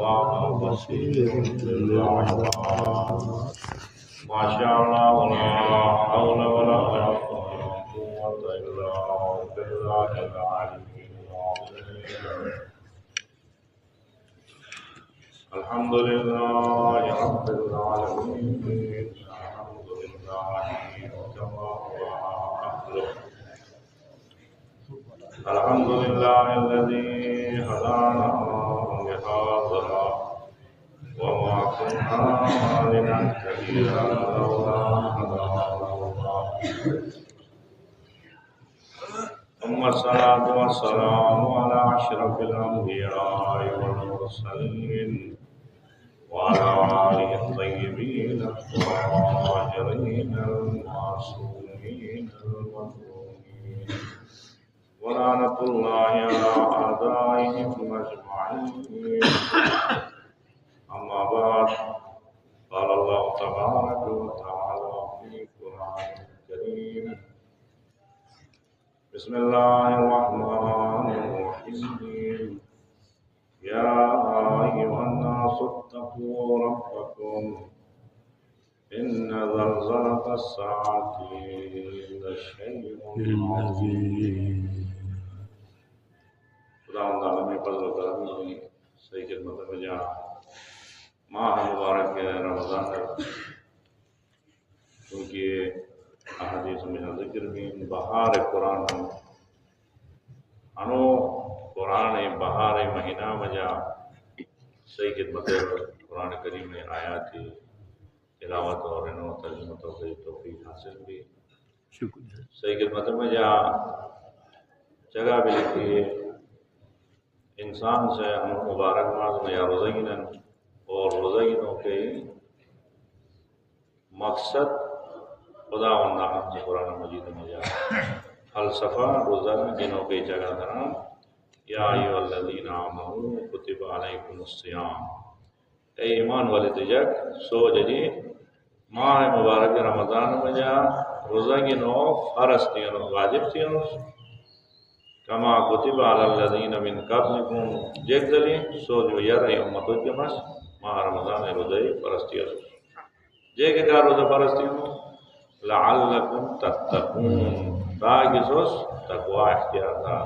والله بصير بالعباد ما شاء الله لا حول ولا قوة إلا بالله العلي العظيم الحمد لله رب العالمين الحمد لله كما هو أهله الحمد لله الذي هدانا لهذا وما كنا لنهتدي لولا هدانا الله ثم الصلاة والسلام على أشرف الأنبياء والمرسلين وعلى آله الطيبين الطاهرين المعصومين المظلومين ولعنة الله على أعدائهم أجمعين أما بعد قال الله تبارك وتعالى في القرآن الكريم بسم الله الرحمن الرحيم يا أيها الناس اتقوا ربكم إن زلزلة الساعة لشيء عظيم خداوند عالم فضل و کرم کی صحیح خدمت میں جا ماہ مبارک رمضان کیونکہ احادیث میں ذکر بھی بہار قرآن انو قرآن بہار مہینہ مجا صحیح خدمت قرآن کریم میں آیا تھی تلاوت اور انو ترجمت اور توفیق حاصل بھی صحیح خدمت میں جا جگہ بھی لکھی انسان سے ہم مبارک ماز میں یا روزگینن اور روزگینوں کے مقصد خدا وندہ سے قرآن مجید میں جا فلسفہ روزگینوں کے جگہ درام یا ایو الذین آمنوا کتب علیکم الصیام اے ایمان والے تجک سو جی ماہ مبارک رمضان میں جا روزگینوں فرض تینوں واجب تینوں کما کتب علی الذین من قبلکم جیک دلی سو جو یر امتو کے مس ماہ رمضان روزے فرستی ہے جیک کا روزہ فرستی ہو لعلکم تتقون تاکہ سوس تقوی اختیار تھا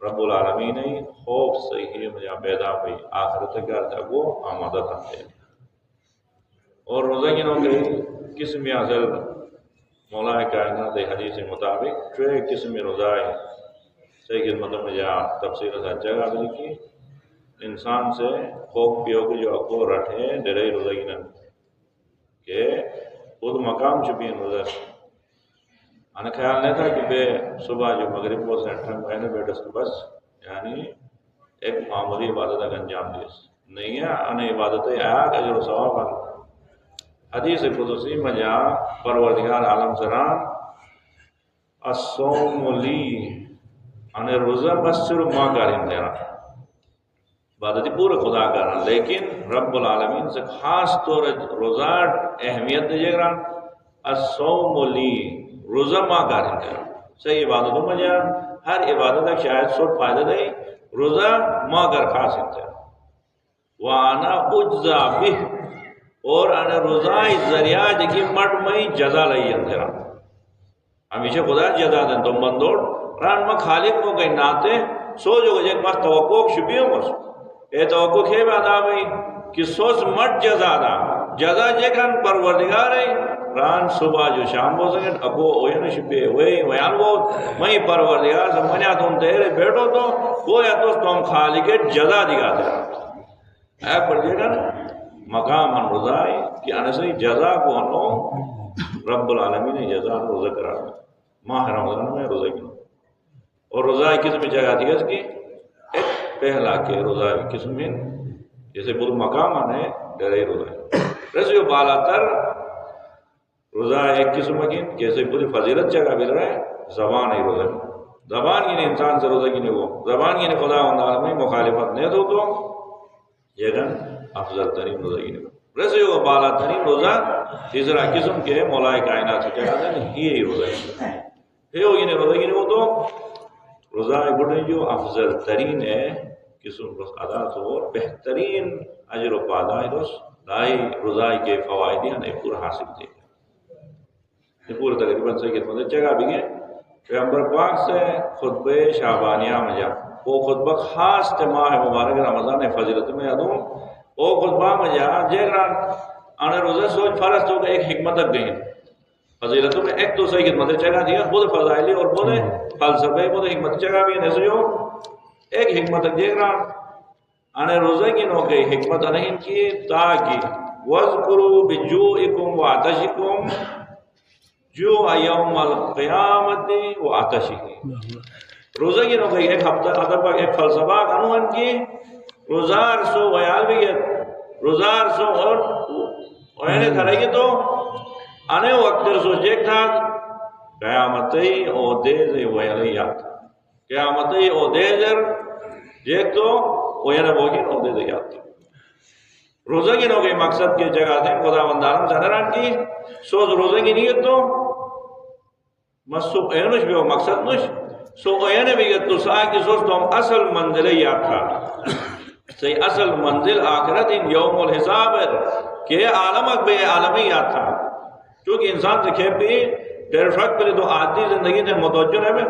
رب العالمین خوف صحیح مجھا پیدا ہوئی آخرت کا تقوی آمادہ تھا اور روزہ کی نوکری قسم اصل مولا کائنات حدیث مطابق جو قسم روزہ ہے صحیح خدمت میں جا تفسیر سے جگہ بھی لکھی انسان سے خوف پیو کہ جو اکو رٹھے ڈرے روزہ کی نن کہ خود مقام چھپین روزہ انا خیال نہیں تھا کہ بے صبح جو مغرب کو سینٹر میں نے بیٹھے اس کے بس یعنی ایک معمولی عبادت کا انجام دیس نہیں ہے انا عبادت آیا کہ جو ثواب ہے حدیث قدسی میں جا پروردگار عالم سران الصوم لی انا روزہ بس صرف ماں کاریم دینا عبادتی پورا خدا کرنا لیکن رب العالمین سے خاص طور روزہ اہمیت دیجئے گا الصوم لی روزہ ماں کاریم دینا صحیح عبادتوں میں جا ہر عبادت کا شاید سوٹ فائدہ دے روزہ ماں کر خاص انتہا وانا اجزا بہ اور انا روزہ ذریعہ جکی مٹ میں جزا لئی انتہا ہمیشہ خدا جزا دیں تم بندوڑ ران ما خالق کو گئی ناتے سو جو گجے پاس توقع شبیوں مس اے توقع کھے بادا بھئی کہ سوز مٹ جزا دا جزا جے کھن پروردگار ہے ران صبح جو شام ہو سکے اکو اوین شبے ہوئے ویان وہ میں پروردگار سے منیا تم تیرے بیٹھو تو وہ یا تو تم خالق جزا دکھا دے اے پر جے کھن مقام ان رضائی کہ انسے جزا کو انو رب العالمین نے جزا روزہ کرا ماہ رمضان میں روزہ کی اور روزہ کس میں جگہ تھی اس کی ایک پہلا کہ روزہ کس میں جیسے بدھ مقام آنے ڈرے روزہ رسیو بالا تر روزہ ایک قسم کی جیسے بدھ فضیلت جگہ مل رہا ہے زبان ہے روزہ زبان کی انسان سے روزہ کی نہیں وہ زبان کی خدا میں مخالفت نہیں دو تو یہ گن افضل ترین روزہ کی نہیں رسیو بالا ترین روزہ تیسرا قسم کے مولا کائنات سے جگہ دیں یہ روزہ ہے روزہ کی نہیں وہ تو روزہ گھٹنے جو افضل ترین ہے قسم بس ادا تو بہترین اجر و پادائی دوس دائی روزائی کے فوائدی ہمیں پورا حاصل دے یہ پورا تقریباً صحیح خدمت جگہ بھی ہے پیغمبر پاک سے خطبہ شعبانیہ میں جا وہ خطبہ خاص ماہ مبارک رمضان فضیلت میں یادوں وہ خطبہ میں جا جیگران آنے روزہ سوچ فرض تو ایک حکمت تک گئی فضیلتوں میں ایک تو صحیح خدمت جگہ دیا بہت فضائلی اور بہت فلسفے بہت حکمت جگہ بھی ہے جو ایک حکمت تک جیگران آنے روزہ کی نو گئی حکمت نہیں کی تاکہ وَذْكُرُوا بِجُوئِكُمْ وَعَطَشِكُمْ جو یوم القیامت و آتشی روزہ کی نو گئی ایک ہفتہ ادب ایک فلسفہ قانون کی روزار سو ویال بھی روزار سو اور وینے تھرے تو آنے وقت سو جیک تھا قیامتی او دیز ویالی یاد قیامتی او دیزر جیک تو وینے بوگین او دیز یاد روزہ کی نو گئی مقصد کی جگہ تھے خدا مندارم سنران کی سوز روزہ کی نیت تو مسو اینوش بھی ہو مقصد نوش سو اینے بھی تو ساکی سوز تو ہم اصل منزل یاد تھا صحیح اصل منزل آخرت ان یوم الحساب ہے کہ عالم اکبے عالمی یاد تھا چونکہ انسان سے کھیپ بھی دیر فقت پہلے تو عادی زندگی سے متوجہ رہے میں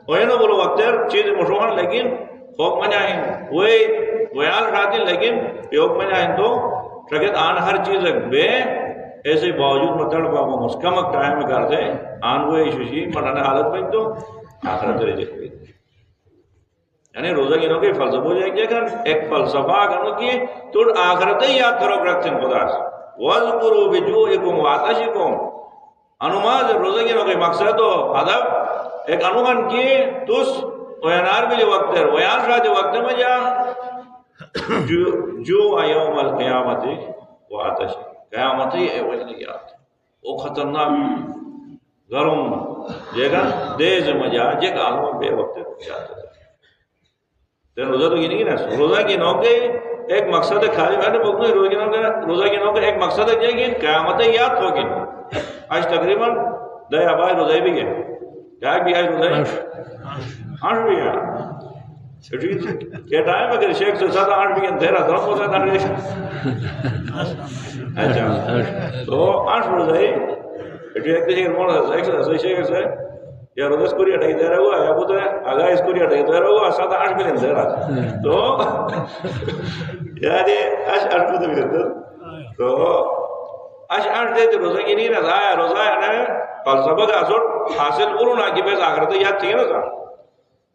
وہی بولو وقتر چیز مشوہن لیکن خوک مناہین وہی ویال شاتی لیکن پیوک مناہین تو شکت آن ہر چیز بے ایسے باوجود مطلب بابا مسکمک ٹائم میں کرتے آن وہ ایشوشی مرنے حالت میں تو آخرت رہ جائے یعنی روزہ کی نو کہ فلسفہ ہو جائے گا ایک فلسفہ کرنو کی تو آخرت ہی یاد کرو رکھتے ہیں خدا سے وَذْكُرُوا بِجُوئِكُمْ وَعَطَشِكُمْ انماز روزہ کی نو کہ مقصد و ہدف ایک انوان کی توس وینار بھی وقت ہے ویان شاہ وقت میں جا جو یوم القیامت وعطشی قیامتی ہے وہی نہیں یاد وہ خطرناک گرم جگہ دیز مجا جگہ آلوان بے وقت یاد ہے تو روزہ تو یہ نہیں نا روزہ کی نوکے ایک مقصد ہے خالی بیٹھے بکنے روزہ کی نوکے ایک مقصد ہے کہ قیامت یاد ہوگی آج تقریباً دے آبائی روزہ بھی گئے کیا بھی آج روزہ آٹھ بھی گیا کیا ٹائم اگر شیخ سے ساتھ آٹھ بھی گئے تیرہ درم ہوتا تھا اچھا تو آٹھ روزہ ہی ایک شیخ موڑا شیخ سے یا روزہ اسکوری اٹھائی دے رہا ہوا یا بودھے آگاہ اسکوری اٹھائی دے رہا ہوا ساتھ آٹھ ملین دے رہا تو یعنی آٹھ بودھے ملین دے تو آٹھ دے روزہ کی نہیں رہا ہے روزہ ہے فلسفہ کا اثر حاصل کروں نا کہ بس آخرت یاد چاہیے نا سا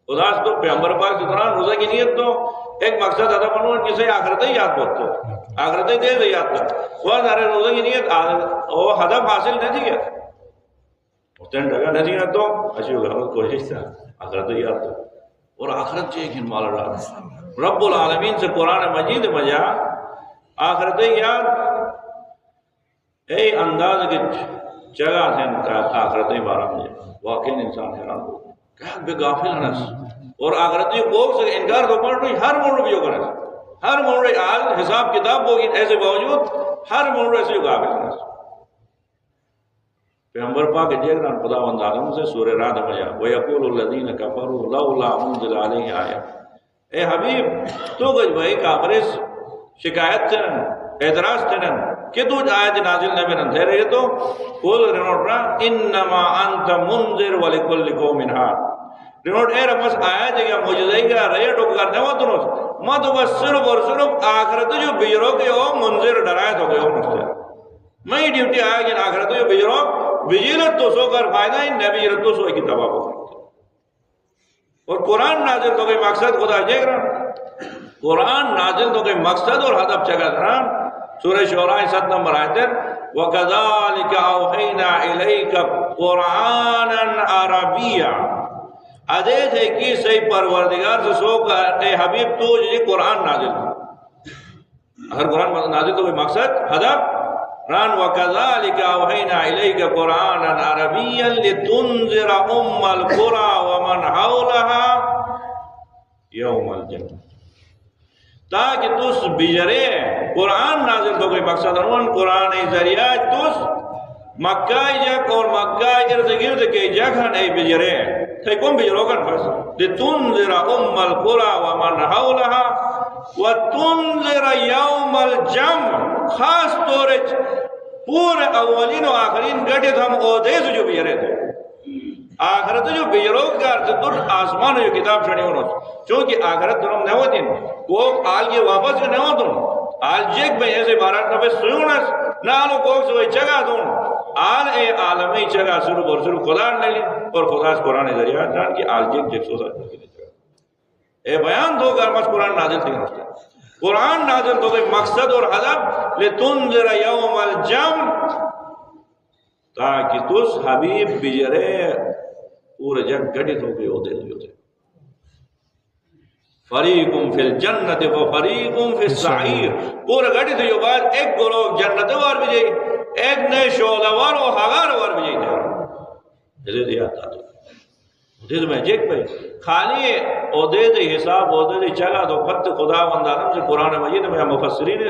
خدا سے تو پیغمبر پاک سے دوران روزہ کی نیت تو ایک مقصد ادا بنو جسے آخرت ہی یاد بہت تو آخرت ہی دے یاد تو وہ سارے روزہ کی نیت وہ ہدف حاصل نہیں کیا تین ٹکا نہیں ہے تو اچھی ہوگا کوشش تھا آخرت ہی یاد تو اور آخرت چاہیے کن مالا رہا رب العالمین سے قرآن مجید مجا آخرت ہی یاد اے انداز کی جگہ تھے آخرت ہی بارہ مجھے واقعی انسان حیران ہو کیا بے غافل ہنس اور آخرت ہی کو انکار تو پڑھ رہی ہر موڑ بھی ہوگا ہر موڑ آج حساب کتاب ہوگی ایسے باوجود ہر موڑ ایسے غافل ہنس پیغمبر پاک جیگران خدا وند عالم سے سورہ رعد میں جا وَيَقُولُ الَّذِينَ كَفَرُوا لَوْلَا أُنزِلَ عَلَيْهِ آیَةٌ اے حبیب تو گج بھائی کافرس شکایت تنن اعتراض تنن کہ تو آیت نازل نبی نن دے رہے تو قول رنوٹ رہا انما انت منذر وَلِكُلِّ قَوْمٍ هَادٍ رنوٹ اے رمس آیت جگہ موجزائی کا رہے ٹوکر نوا تنوس ما تو بس صرف اور صرف آخرت جو بیرو کے ہو منذر ڈرائے تو گئے ہو مستر میں ڈیوٹی آیا کہ آخرت جو بیرو بجیرت تو سو کر فائدہ ہی نبیرت تو سو کی تباہ ہو اور قرآن نازل تو کوئی مقصد خدا جیگ رہا قرآن نازل تو کوئی مقصد اور ہدف چگت رہا سورہ شعراء 7 نمبر آیتر وَكَذَلِكَ أَوْحَيْنَا إِلَيْكَ قُرْآنًا عَرَبِيًّا حدیث ہے کہ صحیح پروردگار سے سو کر اے حبیب تو جی قرآن نازل ہر قرآن نازل تو کوئی مقصد ہدف ران وَكَذَلِكَ أَوْحَيْنَا إِلَيْكَ قُرْآنًا عَرَبِيًّا لِتُنذِرَ أُمَّ الْقُرَى وَمَنْ حَوْلَهَا يَوْمَ الْجَمْعِ تاکہ تُس بجرے قرآن نازل تو کوئی مقصد انوان قرآن ذریعہ تُس مکہ جک اور مکہ ارد گرد کے جگہ نہیں بجرے تھے کون بجرو کر پس لِتُنذِرَ أُمَّ الْقُرَى وَمَنْ حَوْلَهَا وَتُنذِرَ يَوْمَ الْجَمْعِ خاص طور پورے اولین و آخرین گٹے ہم عہدے سے جو بیرے تھے آخرت جو بیروگار سے تر آسمان جو کتاب چھڑی ہونا چونکہ آخرت درم نہ ہوتی کوک آل کے واپس کے نہ ہوتا آل جیک میں ایسے بارات نفس سیونس نہ آلو کوک سے وہی چگہ دون آل اے عالمی چگہ سرو بر سرو خدا نے لی اور خدا اس قرآن ذریعہ جان کی آل جیک جیک سوزا اے بیان دو گرمس قرآن نازل تھی نوشتے قرآن نازل تو کوئی مقصد اور حضب لِتُنذِرَ يَوْمَ الْجَمْعِ تاکہ تُس حبیب بجرے پورے جگ گھٹت ہو گئے ہوتے ہوتے فَرِيقٌ فِي الْجَنَّةِ وَفَرِيقٌ فِي السَّعِيرِ پورے گھٹت ہوئے بعد ایک گروہ جنت وار بجائی ایک نئے شعلہ وار و حغار وار بجائی دے دیا تھا دید میں جیک پہ خالی عہدے دے حساب عہدے دے چگہ تو فت خدا وندارم سے قرآن مجید میں مفسرین ہے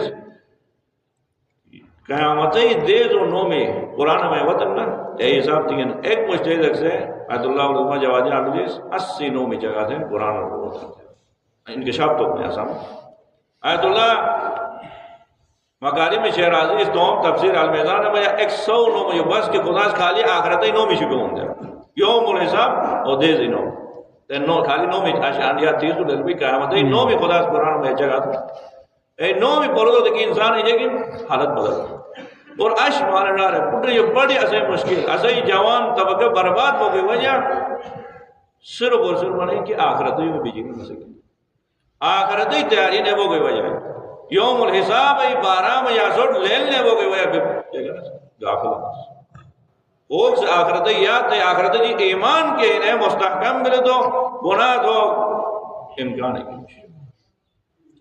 قیامتی دیز و نومی قرآن میں وطن نا اے حساب تین ایک مجتہد اکسے آیت اللہ علیہ جوادی عبدیس 80 نومی جگہ تھے قرآن اور وطن تھے انکشاف تو اپنے آسام آیت اللہ مکارم شہرازی اس دوم تفسیر المیزان میں 100 نومی بس کہ خدا خالی آخرتی نومی شکو ہوں دے یوم الحساب او دے زینو نو خالی نومی اشانیات تیزو للبی قیامتی نومی خدا اس قرآن میں جگہ تھا اے نومی پردو دیکھ انسان ہے جگہ حالت بدل اور اش مانے رہا ہے پوٹے یہ بڑی اسے مشکل اسے جوان طبقہ برباد ہو گئی وجہ صرف اور صرف نہیں کہ آخرتی میں بیجی نہیں سکتی آخرتی تیاری نے وہ گئی وجہ یوم الحساب ای 12 میں یا سوٹ لیل نے وہ گئی وجہ داخل اوک سے آخرتی یاد تے آخرتی جی ایمان کے انہیں مستحکم ملے تو گناہ تو امکان ہے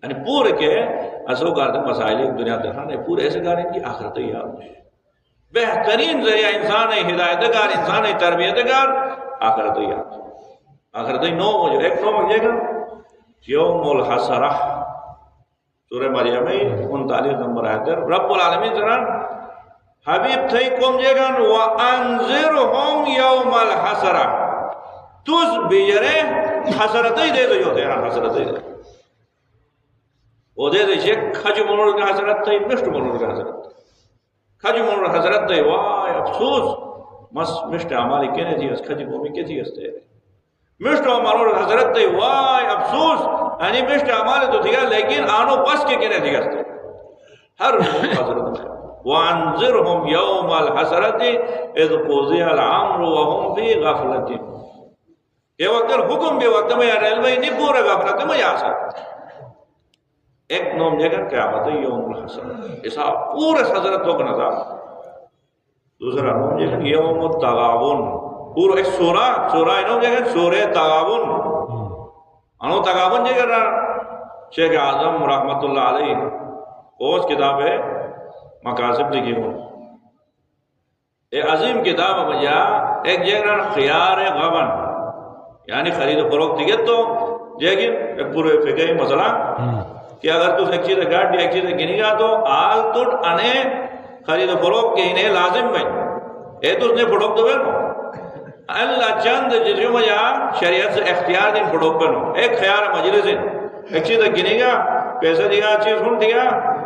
یعنی پورے کے اسو کارتے مسائل ایک دنیا دکھانے پورے ایسے کاریں کی آخرتی یاد بہترین ذریعہ انسان ہے ہدایت کار انسان ہے تربیت کار آخرتی یاد آخرتی نو مجھے ایک نو مجھے گا یوم الحسرہ سورہ مریم 39 نمبر آیت رب العالمین سران حبیب تھئی کم جگن وَأَنذِرْهُمْ يَوْمَ الْحَسَرَةِ تُس بیجرے حسرتی دے دو جو تیرا حسرتی دے وہ دے دے چھے کھج منور کا حسرت تھئی مشت منور کا حسرت کھج منور حسرت تھئی وائے افسوس مشت عمالی کینے تھی اس کھج قومی کی تھی اس تیرے مشت منور حسرت تھئی وائے افسوس یعنی مشت عمالی تو تھی لیکن آنو بس کے کینے تھی اس تیرے ہر حسرت میں وَانذِرْهُمْ يَوْمَ الْحَسَرَةِ اِذْ قُضِيَ الْأَمْرُ وَهُمْ فِي غَفْلَةٍ یہ وقت حکم بھی وقت میں ریلوے نہیں پورا غفلت میں آ سکتا ایک نوم جگہ قیامت یوم الحسرہ اسا پورے حضرت کو نظر دوسرا نوم جگہ یوم التغابن پورا ایک سورہ نوم جگہ سورہ تغابن انو تغابن جگہ شیخ اعظم رحمت اللہ علیہ اس کتاب ہے مقاصد لکھی ہوں ایک عظیم کتاب مجھا ایک جگہ خیار غبن یعنی خرید و فروخت دیگت تو لیکن ایک پورے فقہی مسئلہ کہ اگر تو ایک چیز گاڑ دیا ایک چیز گنی گا تو آل تٹ انے خرید و فروخت کے انہیں لازم بھائی اے تو اس نے فروخت تو بھرنو اللہ چند جسے مجھا شریعت سے اختیار دن فروخت بھرنو ایک خیار مجلس ایک چیز گنی گا پیسہ دیا چیز ہن دیا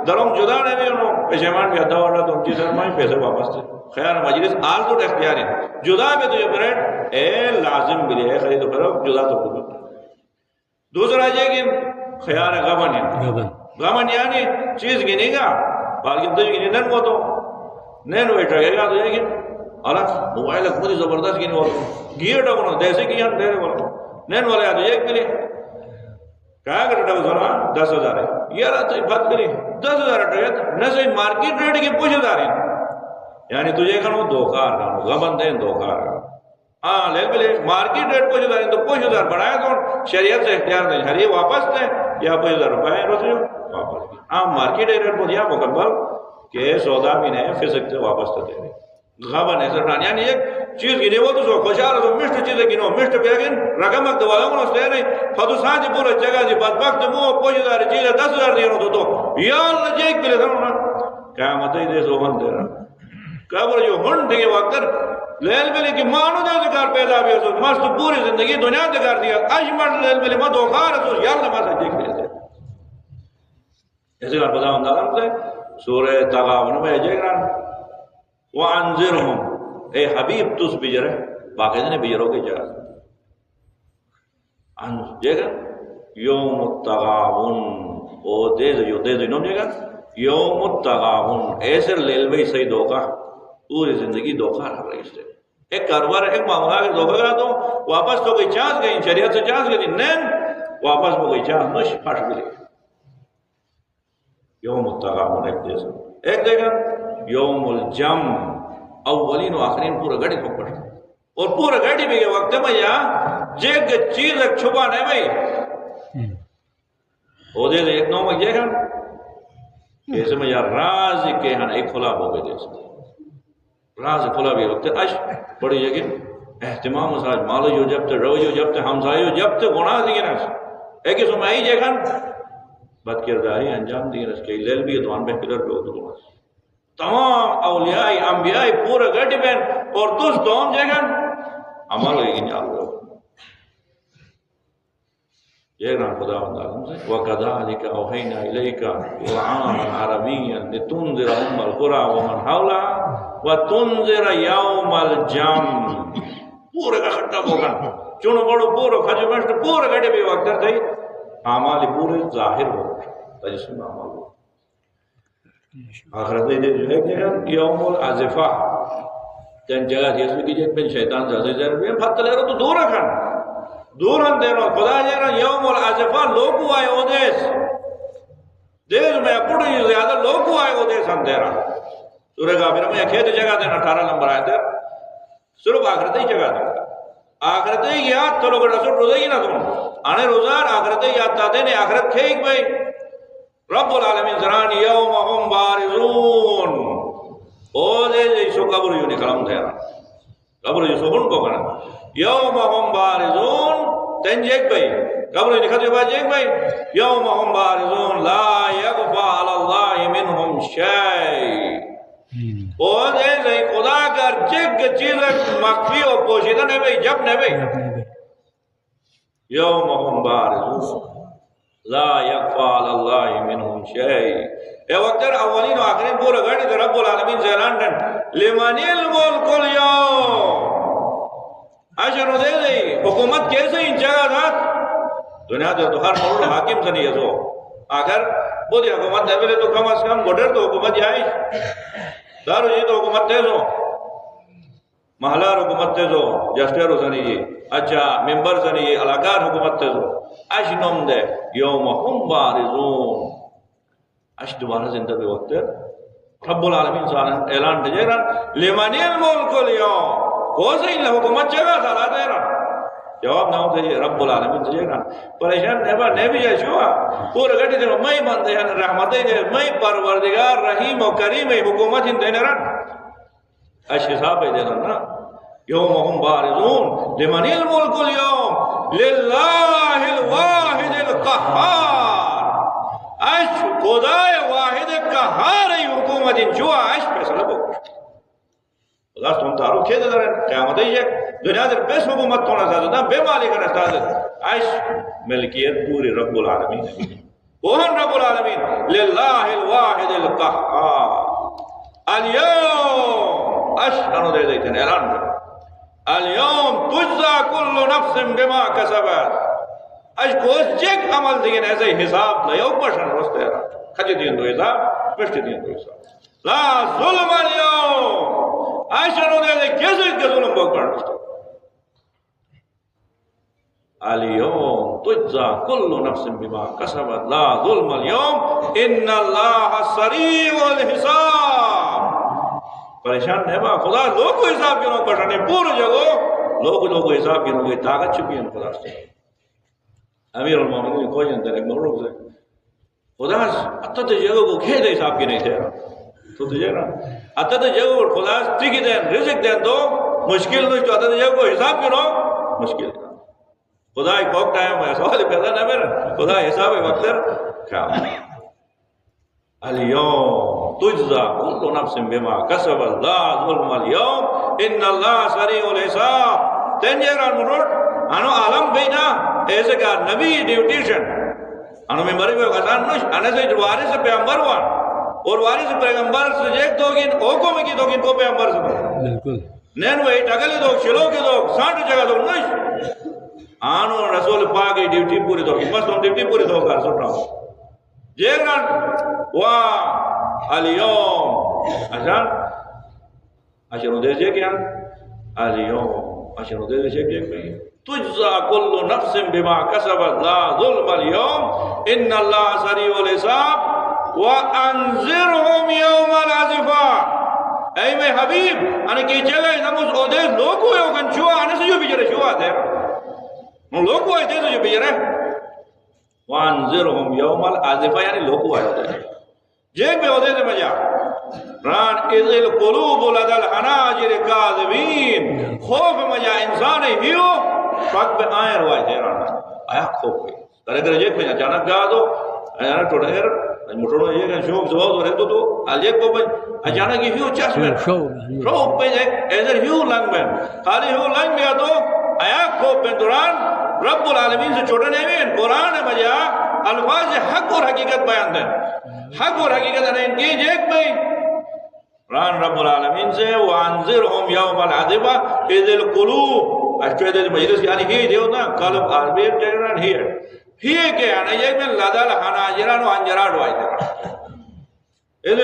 درم جدا نہیں بھی انہوں پیشیمان بھی حدہ ورنہ تو ان چیزیں مائیں پیسے واپس تھے خیار مجلس آل تو اختیار ہے جدا بھی تو یہ بریڈ اے لازم بھی لے خرید و فروخت جدا تو خود دوسرا یہ کہ خیار غمن یعنی چیز گنی گا بالکل تو گنی نن کو تو نین ویٹر گئے گا تو یہ کہ اللہ موبائل خودی زبردست گنی ہوتا گیر ڈاکونا دیسے کی یہاں دیرے والا نین والے آدھو ایک ملی کہا کہ ڈاکو سونا 10,000 ہے یہ رہا تو بات کری 10,000 ٹریت نہ صحیح مارکیٹ ریٹ کی پوچھ داریں یعنی تجھے کھنو دوکار کھنو غمن دیں دوکار کھنو ہاں لے بلے مارکیٹ ریٹ پوچھ داریں تو 5,000 بڑھایا تو شریعت سے اختیار دیں ہر یہ واپس دیں یا 5,000 روپے رسیو واپس دیں ہاں مارکیٹ ریٹ پوچھ دیا مکمل کہ سودا بھی نہیں فزک سے واپس دے دیں غمن ہے سرنان یعنی ایک چیز گنے وہ تو سو خوشحال تو مشت چیزیں گنو مشت بیگن رقم اک دوالا منو سلے نہیں فدو سانجی پورا جگہ دی بدبخت مو 5,000 چیزیں 10,000 دیروں تو یا اللہ جیک پلے تھا نا قیامت ہی دے سو ہن دے رہا قبر جو ہن دیگے وقت لیل بلی کی مانو دے ذکر پیدا بھی ہو مست پوری زندگی دنیا ذکر دیا اجمر لیل بلی ما دوخار ہے یا اللہ ما سے جیک پلے تھے ایسے کار خدا اندازم سے سورہ تغابن میں جیگران وَأَنذِرْهُمْ اے حبیب تُس بجرے باقی دنے بجروں کی جگہ جیگران یوم التغابن او دیز انہوں جیگران یوم التغابن ایسے لیلوی صحیح دھوکہ پوری زندگی دھوکہ رہ رہی سے ایک کاروبار ایک معاملہ کے دھوکہ گا تو واپس تو کوئی چانس گئی شریعت سے چانس گئی نین واپس وہ کوئی چانس نش پھاش ملے یوم التغابن ایک دیکھا یوم الجم اولین و آخرین پورا گھڑی کو پڑھتا اور پورا گھڑی بھی کے وقت میں یا جیگ چیز ایک چھپا نہیں بھئی وہ دے ایک نو میں دیکھا ایسے میں یا راز کے ہاں ایک کھلا ہو گئے دے راز کھلا بھی وقت اش بڑی جگہ احتمام مساج مالو جو جب تے رو جو جب تے ہمسایو جب تے گناہ دیگے نا ایک اس میں ہی جگہ بد کرداری انجام دیگے نا کہ لیل بھی اتوان بے پدر پہ ہوتا گناہ تمام اولیاء انبیاء پورا گھٹی بین اور تس دوم جگہ عمل ہوئی گی نیال ہو یہ رہا خدا وندازم سے وَقَذَلِكَ أَوْحَيْنَا إِلَيْكَ قُرْآنًا عَرَبِيًّا لِتُنذِرَ أُمَّ الْقُرَى وَمَنْ حَوْلَهَا وَتُنذِرَ يَوْمَ الْجَمْعِ پورے کا خٹا بوگن چونو بڑو پورو کھجو مشت پورے گھڑے بھی وقت در تھی آمالی پورے ظاہر ہو تجسم آمال ہو آخرت دے جو ہے کہ یوم العزفہ تین جگہ تھی اس میں کیجئے پھر شیطان جازے جائے رہے ہیں پھت لے رہا تو دور رکھن دور ہم دے رہا خدا جائے رہا یوم العزفہ لوگو آئے ہو دیس دیس میں پڑی زیادہ لوگو آئے ہو دیس ہم دے رہا سورہ غافر میں ایک کھیت جگہ دینا 18 نمبر آئے تھے صرف آخرت ہی جگہ دینا آخرت ہی یاد تو لوگ رسول روزہ ہی نہ تم آنے روزار آخرت ہی یاد تا دینے آخرت کھیک بھئی رب العالمین زران یوم ہم بارزون او دے جیسو قبر یونی کلام دے رہا قبر جیسو ان کو کرنا یوم ہم بارزون تین جیک بھئی قبر یونی خطی بات جیک بھئی یوم ہم بارزون لا یغفا اللہ منہم شای او دے جی خدا کر جگ چیز مخفی و پوشیدہ نہیں بھئی جب نہیں بھئی یوم ہم بارزون لا یغفا اللہ منہم شای اے وقت اولین و آخرین پورا گھڑی تو رب العالمین زیران دن لمن الملک اليوم اشارو دے دے حکومت کیسے ان جگہ تھا دنیا دے تو ہر ملک حاکم سے نہیں ہے تو آخر وہ دی حکومت دے ملے تو کم از کم گوڑر تو حکومت جائے دارو جی تو حکومت دے دو محلار حکومت دے دو جسٹر ہو سنی جی اچھا ممبر سنی جی علاقار حکومت دے دو اش نوم دے یوم ہم بارزون اش دوبارہ زندہ بے وقت رب العالمین سالن اعلان دے رہا لمن الملک اليوم کوئی اللہ حکومت جگہ تھا لا دے رہا جواب نہ ہوتا ہے رب العالمین دے رہا پریشان نہیں بھی ہے شوہ پورا گھٹی دے میں بندے ہیں رحمتیں دے میں پروردگار رحیم و کریم حکومت ہی دینے رہا اش حساب ہے دے رہا یوم ہم بارزون لمن الملک اليوم للہ الواحد القہار اش خدای واحد قہار ای حکومت جو اش فیصلہ بکر خدا تم تارو کھے دے رہے قیامت ہے دنیا در بیس حکومت تونا سازتا بے مالی کا نستازت اش ملکیت پوری رب العالمین وہن رب العالمین للہ الواحد القہار اليوم اش انو دے دیتے ہیں اعلان کر اليوم تجزا کل نفس بما کسبت اش کوس چیک عمل دیگن ایسے حساب لیو پشن رستے رہا کھجی دین دو حساب پشتی دین دو حساب لا ظلم اليوم اش انو دے دے کیسے کے ظلم بک پڑھ اليوم تجزا کل نفس بما کسبت لا ظلم اليوم ان اللہ سریع الحساب پریشان نہیں با خدا لوگو حساب کی نوک پڑھنے پورا جگو لوگو حساب کی نوک طاقت چھپی ہیں خدا سے امیر المومنین کوئی جنتے ہیں مرلوگ سے خدا اتا تو جگو کو کھے دے حساب کی نہیں تھے تو تجھے نا اتا تو جگو کو خدا ٹھیکی دیں رزق دیں تو مشکل نہیں تو اتا تو جگو کو حساب کی نوک مشکل تھا خدا ایک وقت ٹائم ہے سوال پیدا نہ میرا خدا حساب وقت کام اليوم تجزا كل نفس بما كسبت لا ظلم اليوم ان الله سريع الحساب تنجران مرور انو عالم بینا ایسے کا نبی ڈیوٹیشن انو میں بری ہوئے غزان نوش انے سے وارث پیغمبر وان اور وارث پیغمبر سے جیک دوگین اوکو میں کی دوگین کو پیغمبر سے بالکل نین وہی ٹگلی دوگ شلو کی دوگ سانٹ جگہ دوگ نوش آنو رسول پاک ڈیوٹی پوری دوگی بس تم ڈیوٹی پوری دوگ کر سن رہا ہوں جیگران واہ اليوم اشارو دے جے کیا اليوم اشارو دے جے کیا تجزا کل نفس بما کسبت لا ظلم اليوم ان اللہ سریع الحساب وانذرهم یوم الازفہ اے میں حبیب انے کی جگہ نموز او دے لوگو ہے اوکن شوا انے سے جو بیجرے شوا دے لوگو ہے دے سے جو بیجرے وانذرهم یوم الازفہ یعنی لوگو ہے دے جیک میں او دے سے مجا ران اذ القلوب لدى الحناجر کاذبین خوف مجا انسان ہیو پاک پہ آئیں روائی دے رہا آیا خوف ہوئی در اگر جیک میں اچانک گا دو اچانک ٹوڑا ہے مٹھوڑا یہ کہ شوق زواز ہو رہے تو الجیک کو اچانک ہیو چاس میں شوق پہ جائے ایزر ہیو لنگ میں خالی ہیو لنگ میں تو آیا خوف پہ دوران رب العالمین سے چھوٹنے میں قرآن مجا الفاظ حق اور حقیقت بیان دیں حق اور حقیقت انہیں کی جیک میں ران رب العالمین سے وانذرهم یوم العذبہ اذ القلوب اشتویدے مجلس یعنی ہی دیو نا قلب عربی جگران ہی ہے ہی کہ یعنی ایک میں لدل حناجران و انجران وائی دے اذ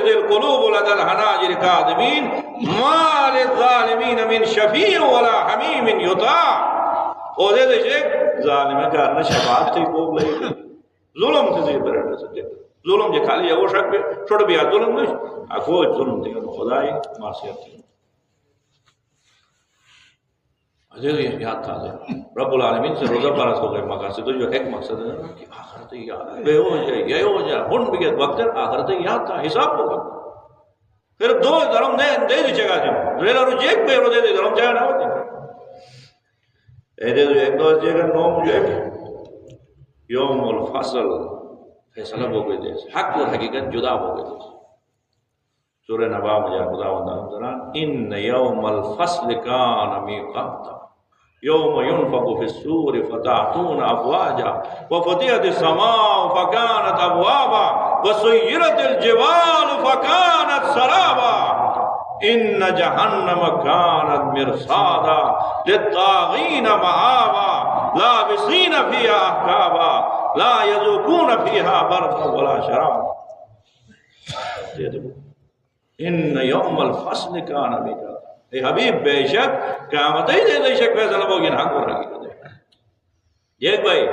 القلوب لدل حناجر کاذبین ما للظالمین من شفیع ولا حمیم یطاع او دے دے شیخ ظالمہ کارنا شفاعت تھی کو لئی ظلم سے زیر پر سکتے ظلم جے خالی ہے وہ شک پہ چھوڑ بھی ظلم نہیں اکو ظلم تھی خدای معصیت تھی عزیز یہ یاد تھا رب العالمین سے روزہ پارس ہو گئے مقاصد تو جو ایک مقصد ہے کہ آخرت یاد ہے بے ہو جائے یہ ہو جائے ہن بھی وقت آخرت یاد تھا حساب ہوگا پھر دو درم دے دی جگہ جو ریلا رو جیک پہ رو دے دی درم جگہ نہ ہوتی اے دے دو ایک دو جگہ نوم جو ہے یوم الفصل فیصلہ ہو گئے دے حق اور حقیقت جدا ہو گئے دے سورہ نبا مجھا خدا وندران ان یوم الفصل کان میقاتا یوم ينفق في السور فتعطون افواجا وفتحت السماء فكانت ابوابا وسيرت الجبال فكانت سرابا ان جهنم كانت مرصادا للطاغين مآبا لابسين فيها احقابا لا يذوقون فيها بردا ولا شرابا ان یوم الفصل کان میقاتا اے حبیب بے شک قیامت ہی دے شک فیصلہ ہوگی حق اور حقیقت ہے یہ بھائی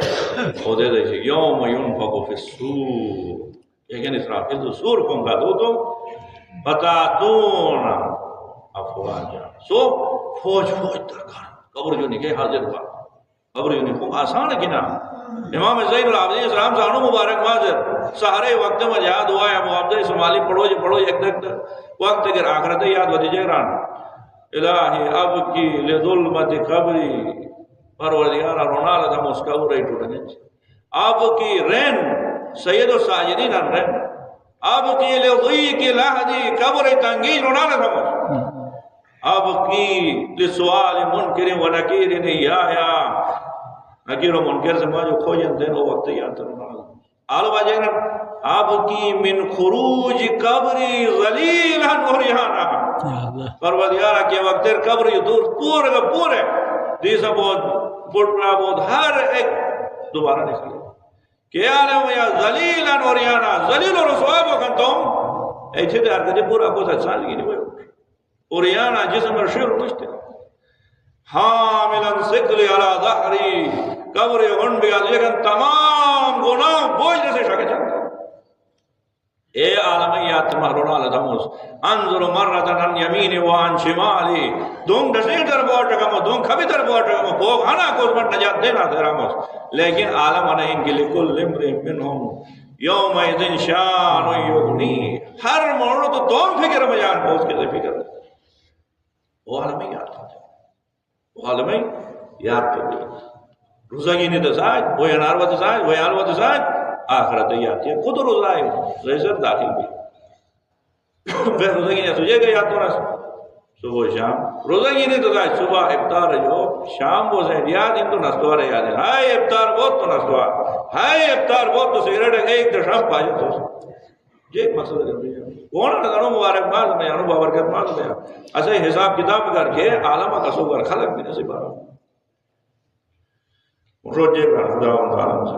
وہ دے شک یوم ينفخ في الصور لیکن اسرافیل تو سور پھونکا دو تو فتاتون افواجا سو فوج درکار قبر جو نکے حاضر ہوا قبر جو نکے آسان ہے کہ نا امام زین العابدین اسلام سانو مبارک ماضر سہرے وقت میں یاد ہوا ہے ابو عبداللہ اسماعیلی پڑھو جو پڑھو ایک تک وقت اگر آخرت یاد ہو دیجئے ران الہی اب کی لظلمت قبری پروردگارہ رونا لدہ مسکاو رہی ٹوٹنے اب کی رین سید و ساجدین ان رین اب کی لضی کی لہدی قبر تنگی رونا لدہ مسکاو اب کی لسوال منکر و نکیر نیایا نکیر و منکر سے ماجو کھوجن دین وہ وقت یاد رونا لدہ آلو باجے نا اب کی من خروج قبری ذلیلا نوریانا پروردگارہ کے وقت قبر یہ دور پورے کا پورے دیسا بہت پھٹنا بہت ہر ایک دوبارہ نکلے کیا عالم یا ذلیلا نوریانا ذلیل و رسوا بکن تم ایچھے دے حرکت پورا کو سچ سال گی نہیں ہوئے اوریانا جسم اور شیر مجھتے حاملا سکلی علا ظہری قبر غن بھی آدھ لیکن تمام گناہ بوجھ جیسے شکے چلتے اے عالمیات محرونا لدموس انظر مرتن ان یمین وان شمالی دونگ ڈسیر در بوٹکمو دونگ کبھی در بوٹکمو پوک ہنا کوز من نجات دینا تیراموس لیکن عالم انہیں کے لکل لمر منہم یوم ایدن شان و یغنی ہر مورد تو دون فکر مجان پوز کے لئے فکر وہ عالمیات وہ عالمیات روزگی نے دسائج وہ ینار و دسائج وہ یال و دسائج آخرت یاد ہے خود روزہ ہے ریزر داخل بھی پھر روزہ کی نہیں تجھے گا یاد تو رہا صبح شام روزہ کی نہیں تو رہا صبح افطار جو شام وہ زہر یاد ان تو نستوار یاد ہے ہائے افطار بہت تو نستوار ہائے افطار بہت تو سگریٹ ہے ایک دشم پاجے تو یہ ایک مقصد ہے کون نہ کرو مبارک باز میں انو بابرکت باز میں ایسے حساب کتاب کر کے عالم کا سو کر خلق بھی نصیب آ روجے کا خدا و عالم سے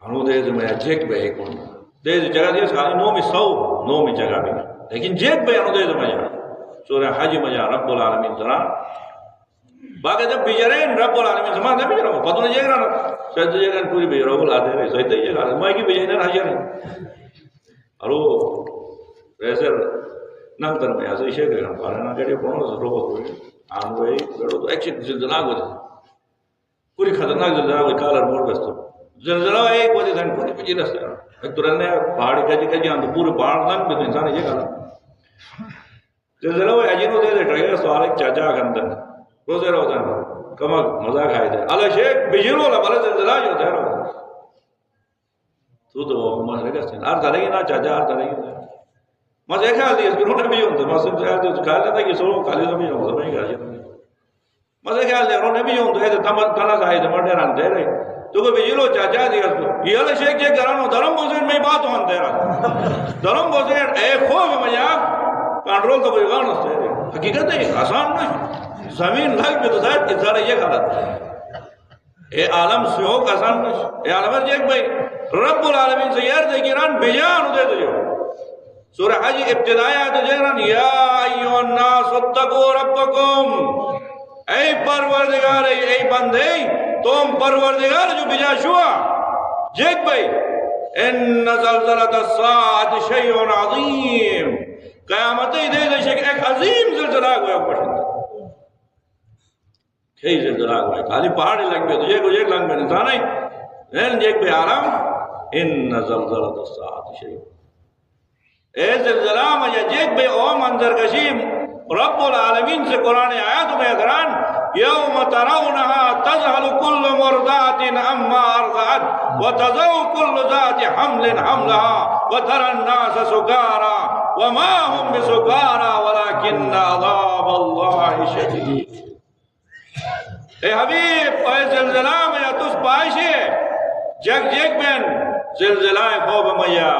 انو دے میں جیک بے کون دے جگہ دی ساری نو میں سو نو میں جگہ بھی لیکن جیک بے انو دے میں سورہ حج میں رب العالمین ذرا باقی جب بیجرین رب العالمین زمان دے بیجرہ پتہ نہیں جیک رہا شاید جیک رہا پوری بیجرہ بلا دے رہے سوئی تیجے رہا میں کی بیجرین رہا جرین اور وہ ایسے نمتر میں ایسے شیئر کرنا پارے نا کہتے پڑھوں سے روبت ہوئی آن ہوئی بیڑو تو ایک شک زلزلہ ہوئی پوری خطرناک زلزلہ ہوئی کالر مور بستو زلزلہ ایک وجہ دن پوری پچی رستے ہیں ایک تو رہنے پہاڑی کجی کجی آن تو پورے پہاڑ دن بھی تو انسان یہ کہا زلزلہ ہوئی اجینو دے دے ٹرگے سوال ایک چاچا کندن روزے رو دن کمک مزاق آئی دے اللہ شیخ بجیرو اللہ بلے زلزلہ جو دے رو تو وہ مسئلہ کرتے ہیں آر دھلے نا چاچا آر دھلے گی مسئلہ خیال دی اس پر انہوں نے بھی ہوتا مسئلہ خیال دی خیال لیتا کہ سولو خالی تو بھی ہوتا نہیں کہا جاتا مسئلہ خیال دی انہوں نے بھی ہوتا ہے تو تمہت کانا سائی تو مرنے ران دے رہے تو کوئی بجیلو چاچا دی اس پر یہ اللہ شیخ چیک کرانو درم بوزین میں بات ہوں دے رہا درم بوزین اے خوب مجھا کنٹرول تو کوئی غان اس دے حقیقت ہے آسان نہیں زمین لگ بھی تو ساتھ اتھارا یہ غلط اے عالم سیوک آسان نہیں اے عالم جیک بھائی رب العالمین سے یار دے گیران بیان دے دے سورہ حج ابتدائی آیت جیران یا ایوہ الناس اتقو ربکم اے پروردگار اے بندے تم پروردگار جو بجا شوا جیک بھائی ان زلزلت الساعت شیعن عظیم قیامتی دے دے شک ایک عظیم زلزلہ گویا پشند کئی زلزلہ گویا خالی پہاڑی لگ گئے تو یہ کو ایک لنگ میں انسان ہے لیکن جیک بھائی آرام ان زلزلت الساعت شیعن اے زلزلہ مجھے جیک بے او منظر کشیم رب العالمین سے قرآن آیات میں اگران یوم ترونها تذہل کل مرضات اما ارضعت وتضع کل ذات حمل حملها وترى الناس سکارا وما هم بسکارا ولكن عذاب اللہ شدید اے حبیب اے زلزلہ میں تس پائشے جگ جگ بین زلزلہ خوب میا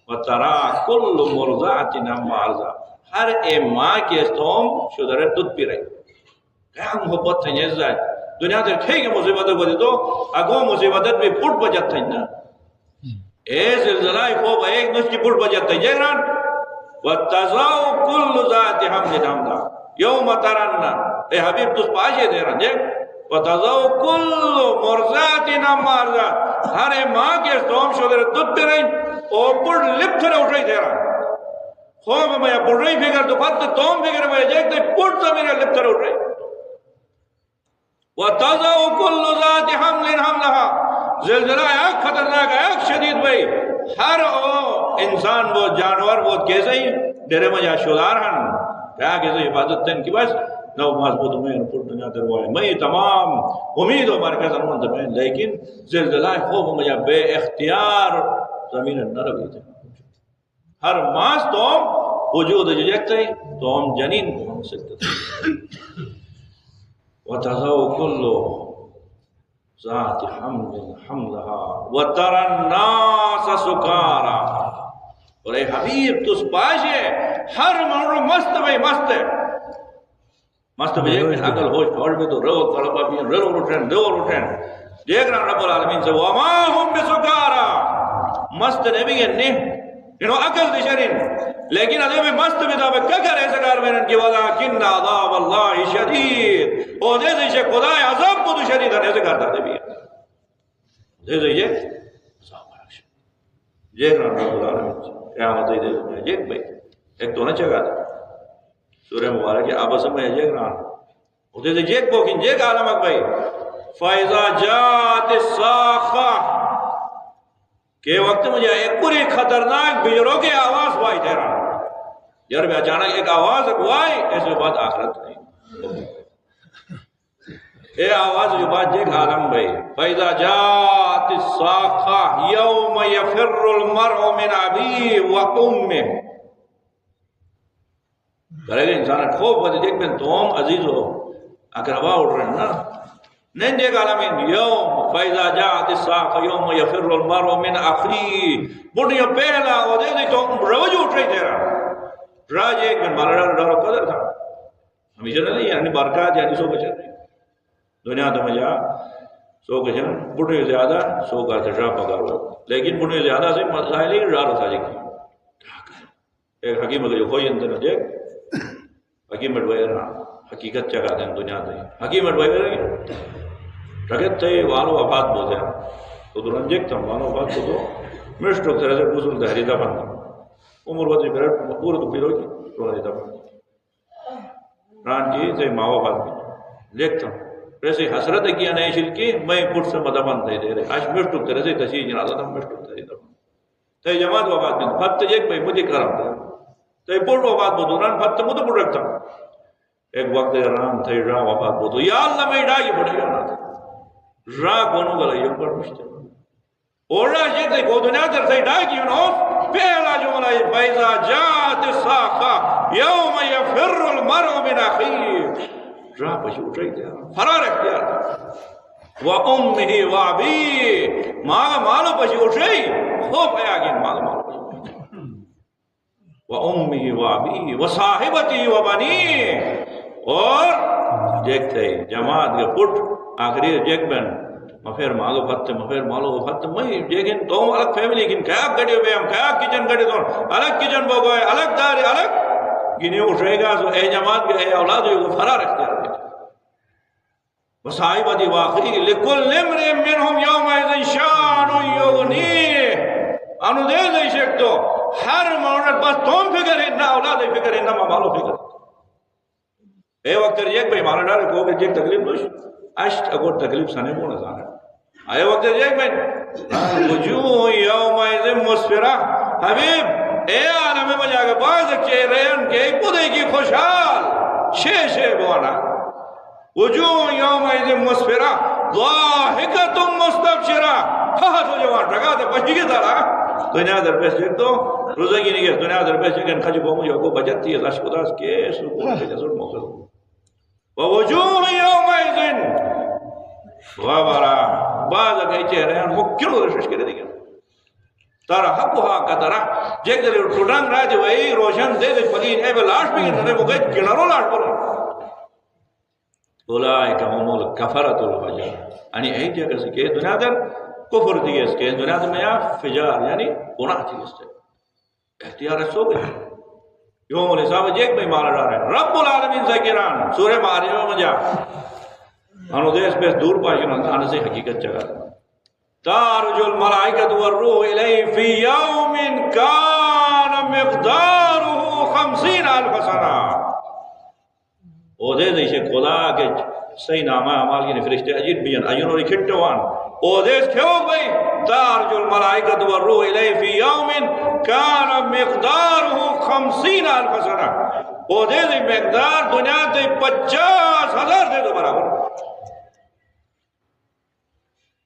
وَتَرَا كُلُّ مُرْضَعَةٍ عَمَّا عَرْضَ ہر اے ماں کے استوم شدر دودھ پی رہی کیا محبت تھا یہ زائد دنیا تر کھے کہ مصیبتیں کو دی تو اگو مصیبتیں بھی پھوٹ بجت تھا نا اے زلزلہ خوب ایک نس کی پھوٹ بجت تھا یہ ران وَتَزَاؤُ كُلُّ ذَاتِ حَمْلٍ حَمْلًا یوم ترنا اے حبیب تس پاشے دے رہا جے وَتَزَاؤُ كُلُّ مُرْضَعَةٍ عَمَّا عَرْضَ ہر اے ماں کے استوم شدر دودھ پی رہی اوپر لپ تھرے اٹھ رہی تھے رہا خوب میں پڑھ رہی فکر تو پت توم فکر میں جیکتے پڑھ تو میرے لپ تھرے اٹھ رہی وَتَضَعُ كُلُّ ذَاتِ حَمْلٍ حَمْلَهَا زلزلہ ایک خطرناک ایک شدید بھئی ہر انسان وہ جانور وہ کیسے ہی دیرے میں جا شدار ہن کیا کیسے حفاظت تین کی بس نو مضبوط میں پڑھ دنیا دروائے میں تمام امید و مرکز انمند میں لیکن زلزلہ خوب میں جا بے اختیار زمین نہ رہی تھے ہر ماس تو ہم وجود جیکتے ہیں تو ہم جنین کو ہم سکتے تھے وَتَذَوْ كُلُّ ذَاتِ حَمْلٍ حَمْلَهَا وَتَرَى النَّاسَ سُكَارَا اور اے حبیب تس پاشے ہر مرو مست بھئی مست ہے مست بھئی ایک عقل ہوش پھوڑ میں تو رو کڑپا بھی رو روٹھیں دیکھ رہا رب العالمین سے وَمَا هُمْ بِسُكَارَا مست نبی ہے نہیں انہوں عقل دشرین لیکن عذاب مست بدا میں ککر ایسا کار میں انکی وَلَكِنَّ عَذَابَ اللَّهِ شَدِيد او دے سے خدا عذاب کو شدید ہے ایسا کرتا دے بھی دے سے یہ جیک رہا رب العالمین سے قیامت دے دے جیک بھئی ایک تو نہ چگا دے سورہ مبارک آبا سمجھے جیک رہا او دے سے جیک بوکن جیک عالمک بھئی فَإِذَا جَاتِ السَّاخَةِ کہ وقت مجھے ایک پوری خطرناک بجروں کے آواز بائی دے رہا یار بھی اچانک ایک آواز اگوائی ایسے بات آخرت نہیں اے آواز جو بات جیک عالم بھئی فَإِذَا جَاتِ السَّاخَةِ يَوْمَ يَفِرُّ الْمَرْءُ مِنْ أَبِيهِ وَأُمِّهِ کرے گا انسان خوب بات دیکھ میں توم عزیز ہو اقربا اٹھ رہے ہیں نا نندے عالمین یوم فیضا جاءت الساعة یوم یفر المرء من اخی بڑھیا پہلا وہ دے دی تو روج اٹھ رہی تیرا راج ایک من مالا ڈارو قدر تھا ہمیشہ نہیں یعنی برکات یعنی سو بچر رہی دنیا تو مجھا سو کچھ بڑھے زیادہ سو کا تجرا پکار ہوا لیکن بڑھے زیادہ سے ظاہر ہی ڈارو تھا جی ایک حکیم اگر جو کوئی اندر دیکھ حکیم اڈوائی رہا حقیقت چکا دیں دنیا دیں حکیم اڈوائی رہی رکھت تھے والو وفات بوتے ہیں تو درنجک تھا والو وفات کو تو مشتر طرح سے بزرگ دہریدہ بنتا عمر وزی بیرٹ پورے تو پیرو کی تو دہریدہ بنتا ران جی سے ماں وفات بھی لیکتا ہوں ایسے حسرت کیا نہیں شل کی میں پٹ سے مدبان دے رہے آج مشتر طرح سے تشیح جنازہ تھا مشتر دہریدہ بنتا تو جماعت وفات بھی فت ایک میں مجھے کرم تھا تو پٹ وفات بودو ران فت مجھے پٹ رکھتا ایک وقت رام تھے راہ وفات بودو یا اللہ میں ڈائی بڑھ جانا تھا راہ کونوں گا لئے پر مشتر اور راہ جیتے کو دنیا در سے ڈائی کی انہوں پہلا جملہ فیضا جاءت الساعة یوم یفر المرء من اخیہ راہ پشی اٹھ رہی تھے فرار اختیار تھا وَأُمِّهِ وَعْبِيهِ ماں مالو پشی اٹھ رہی خوف ہے آگین مالو پشی اٹھ رہی وَأُمِّهِ وَعْبِيهِ وَصَاحِبَتِهِ وَبَنِيهِ اور دیکھتے جماعت کے پٹ آخری جیک بین مفیر مالو فتح مفیر مالو فتح میں لیکن تو الگ فیملی لیکن کیا گڑے ہوئے ہم کیا کچن گڑے دون الگ کچن بگوئے الگ داری الگ گنی اٹھ رہے گا اے جماعت کے اے اولاد ہوئے فرار اختیار کرتے وصاحبتی واقعی لکل نمر منہم یوم ایزن شان یغنیہ انو دے دے شک تو ہر مورد بس تم فکر ہے نہ اولاد فکر ہے نہ مالو فکر اے وقت ریک بھئی مالا ڈارے کو کہ جیک تکلیف دوش اشت اگر تکلیف سنے مونا زانا آئے وقت جیک میں وجوہ یوم ایزن مسفرہ حبیب اے آنا میں بجا کے باز چہرین کے پودے کی خوشحال شے بوانا وجوہ یوم ایزن مسفرہ ضاحکت مستبشرہ ہاں تو جوان رکھا تھا پچھی کے دارا دنیا در پیس جیک تو روزہ کی نہیں گئے دنیا در پیس جیکن خجب ہوں جو کو بجتی ہے لشک داس کے سکون کے جسر موقع ووجوہ یوم ایزن غبرہ بعض اگر چہرین مکیوں رشش کرے دیگا تارا حقوہا کا تارا جیک دلی ٹوٹنگ رہا دی وہی روشن دے دے پلین اے بے لاش بھی گئے وہ گئے گنرو لاش پر اولائکا ہمول کفرت الفجر یعنی ایک جگہ سے کہ دنیا در کفر دیئے اس کے دنیا در میں فجار یعنی گناہ تھی اس سے اختیار سو گئے یوم الحساب جیک بھئی مالا ڈا رہے ہیں رب العالمین ذکران سورہ معاریہ میں مجھا انہوں دیس بیس دور پاشنا آنے سے حقیقت چگا تارج الملائکت والروح الیہ فی یوم کان مقدارہ 50,000 سنہ او دے دیشے خدا کے صحیح نامہ عمال کی فرشتے عجیب بیان ایونوں نے کھٹوان او دیس کیوں بھئی تارج الملائکت والروح الیہ فی یوم کان مقدارہ 50,000 سنہ او دے دی مقدار دنیا تے 50,000 دے دو برابر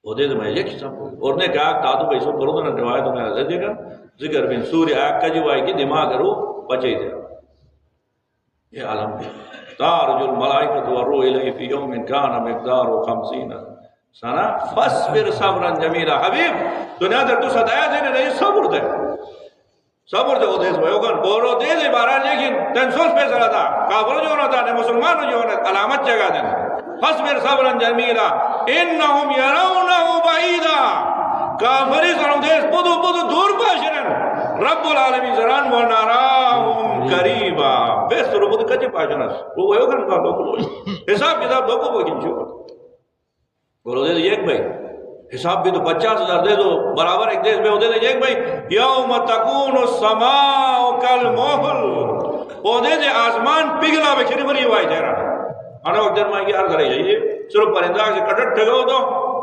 وہ دے دے میں یہ کسا پوئی اور نے کہا تاتو بھائی سو کرو دنا روایتوں میں حضرت دیکھا ذکر بین سوری آگ کا جو آئی کی دماغ کرو بچے دے یہ عالم ہے تارج الملائکت والروح الیہ فی یوم کان مقدار 50 سنہ فاصبر صبرا جمیلا حبیب دنیا در تو صدایہ دینے نہیں صبر دے وہ دیس بھائی ہوگا بولو دے دے بارہ لیکن تنسوس پہ سرا تھا کافر جو ہونا تھا مسلمان جو ہونا علامت جگہ دینا فاصبر صبرا جمیلا انہم یرونہ بعیدا کافری سنو دیس بدو دور پاشرن رب العالمین زران ونراہم قریبا بیس تو ربو کچھ پاشرن وہ ہوگا نکا لوگ حساب کتاب لوگوں کو کنچو بولو دے دے ایک بھائی حساب بھی تو 50,000 دے دو برابر ایک دیس میں ہو دے دے ایک بھائی یوم تکون السماء کالمحل وہ دے دے آسمان پگھلا بکھری بری ہوا ہے چہرہ آنا وقت در مائی کی عرض رہی جائیے صرف پرندہ سے کٹٹ ٹھگو تو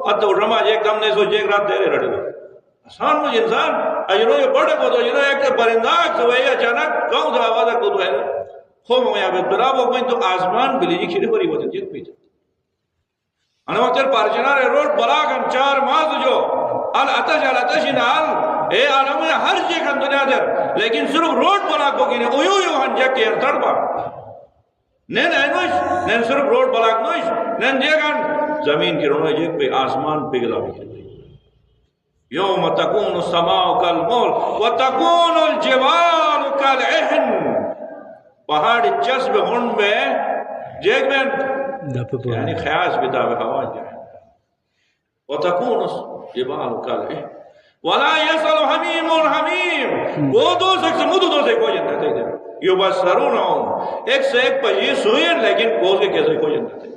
حتی اٹھرما ایک دم نے سو ایک رات دے رہے گا آسان مجھ انسان اجنو یہ بڑے کو تو جنہوں ایک پرندہ سے وہی اچانک کون سے آوازہ کو تو ہے خوب میں آبید برابر میں تو آسمان بلی جی کھری بری ہوتے جیت پیتا انا وقت پارچنا رہے روڈ بلاکن 4 ماہ جو الاتش نال اے عالم میں ہر جیکن دنیا در لیکن صرف روڈ بلاک کو گینے اویو ہن جک کے تڑپا نین اینوش نین صرف روڈ بلاک نوش نین جیکن زمین کی رونو جیک پہ آسمان پگلا بھی یوم تکون السماء کالمول وتکون الجبال کالعہن پہاڑ چسب ہن میں جیک میں یعنی خیاس بتاوے ہوا جائے وتکون الجبال کالعہن ولا يسأل حمیم الحمیم وہ دو سے مدو دو سے کوئی جنت ہے یبصرونہم ایک سے ایک پجی سوئن لیکن کوز کے کیسے کوئی جنت ہے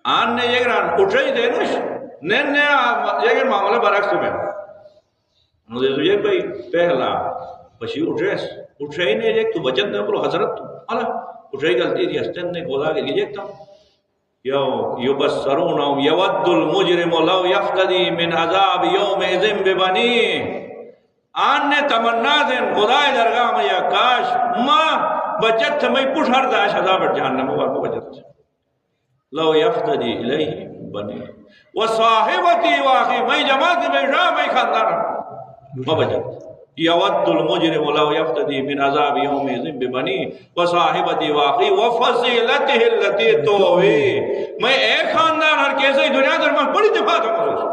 آن نے یہ گران اٹھائی دے نوش نین نے یہ معاملہ برعکس میں انہوں نے یہ بھئی پہلا پشی اٹھائی نے ایک تو بچن دے پرو حضرت تو اللہ اٹھائی گلتی تھی استن نے گولا کے لیے ایک یبصرونہم یود المجرم لو یفتدی من عذاب یوم اذن ببنی آن نے تمنا دیں خدای درگاہ میں یا کاش ماں بچت میں پٹھر داش عذاب جہنم کو بچت لو یفتدی الیہ بنی وصاحبتی واخی میں جماعت میں شاہ میں خاندان میں بچت یود المجرم لو یفتدی من عذاب یوم اذن ببنی وصاحبتی واخی وفصیلتہ اللتی تووی میں ایک خاندان ہر کیسے دنیا در میں بڑی دفاع تھا محسوس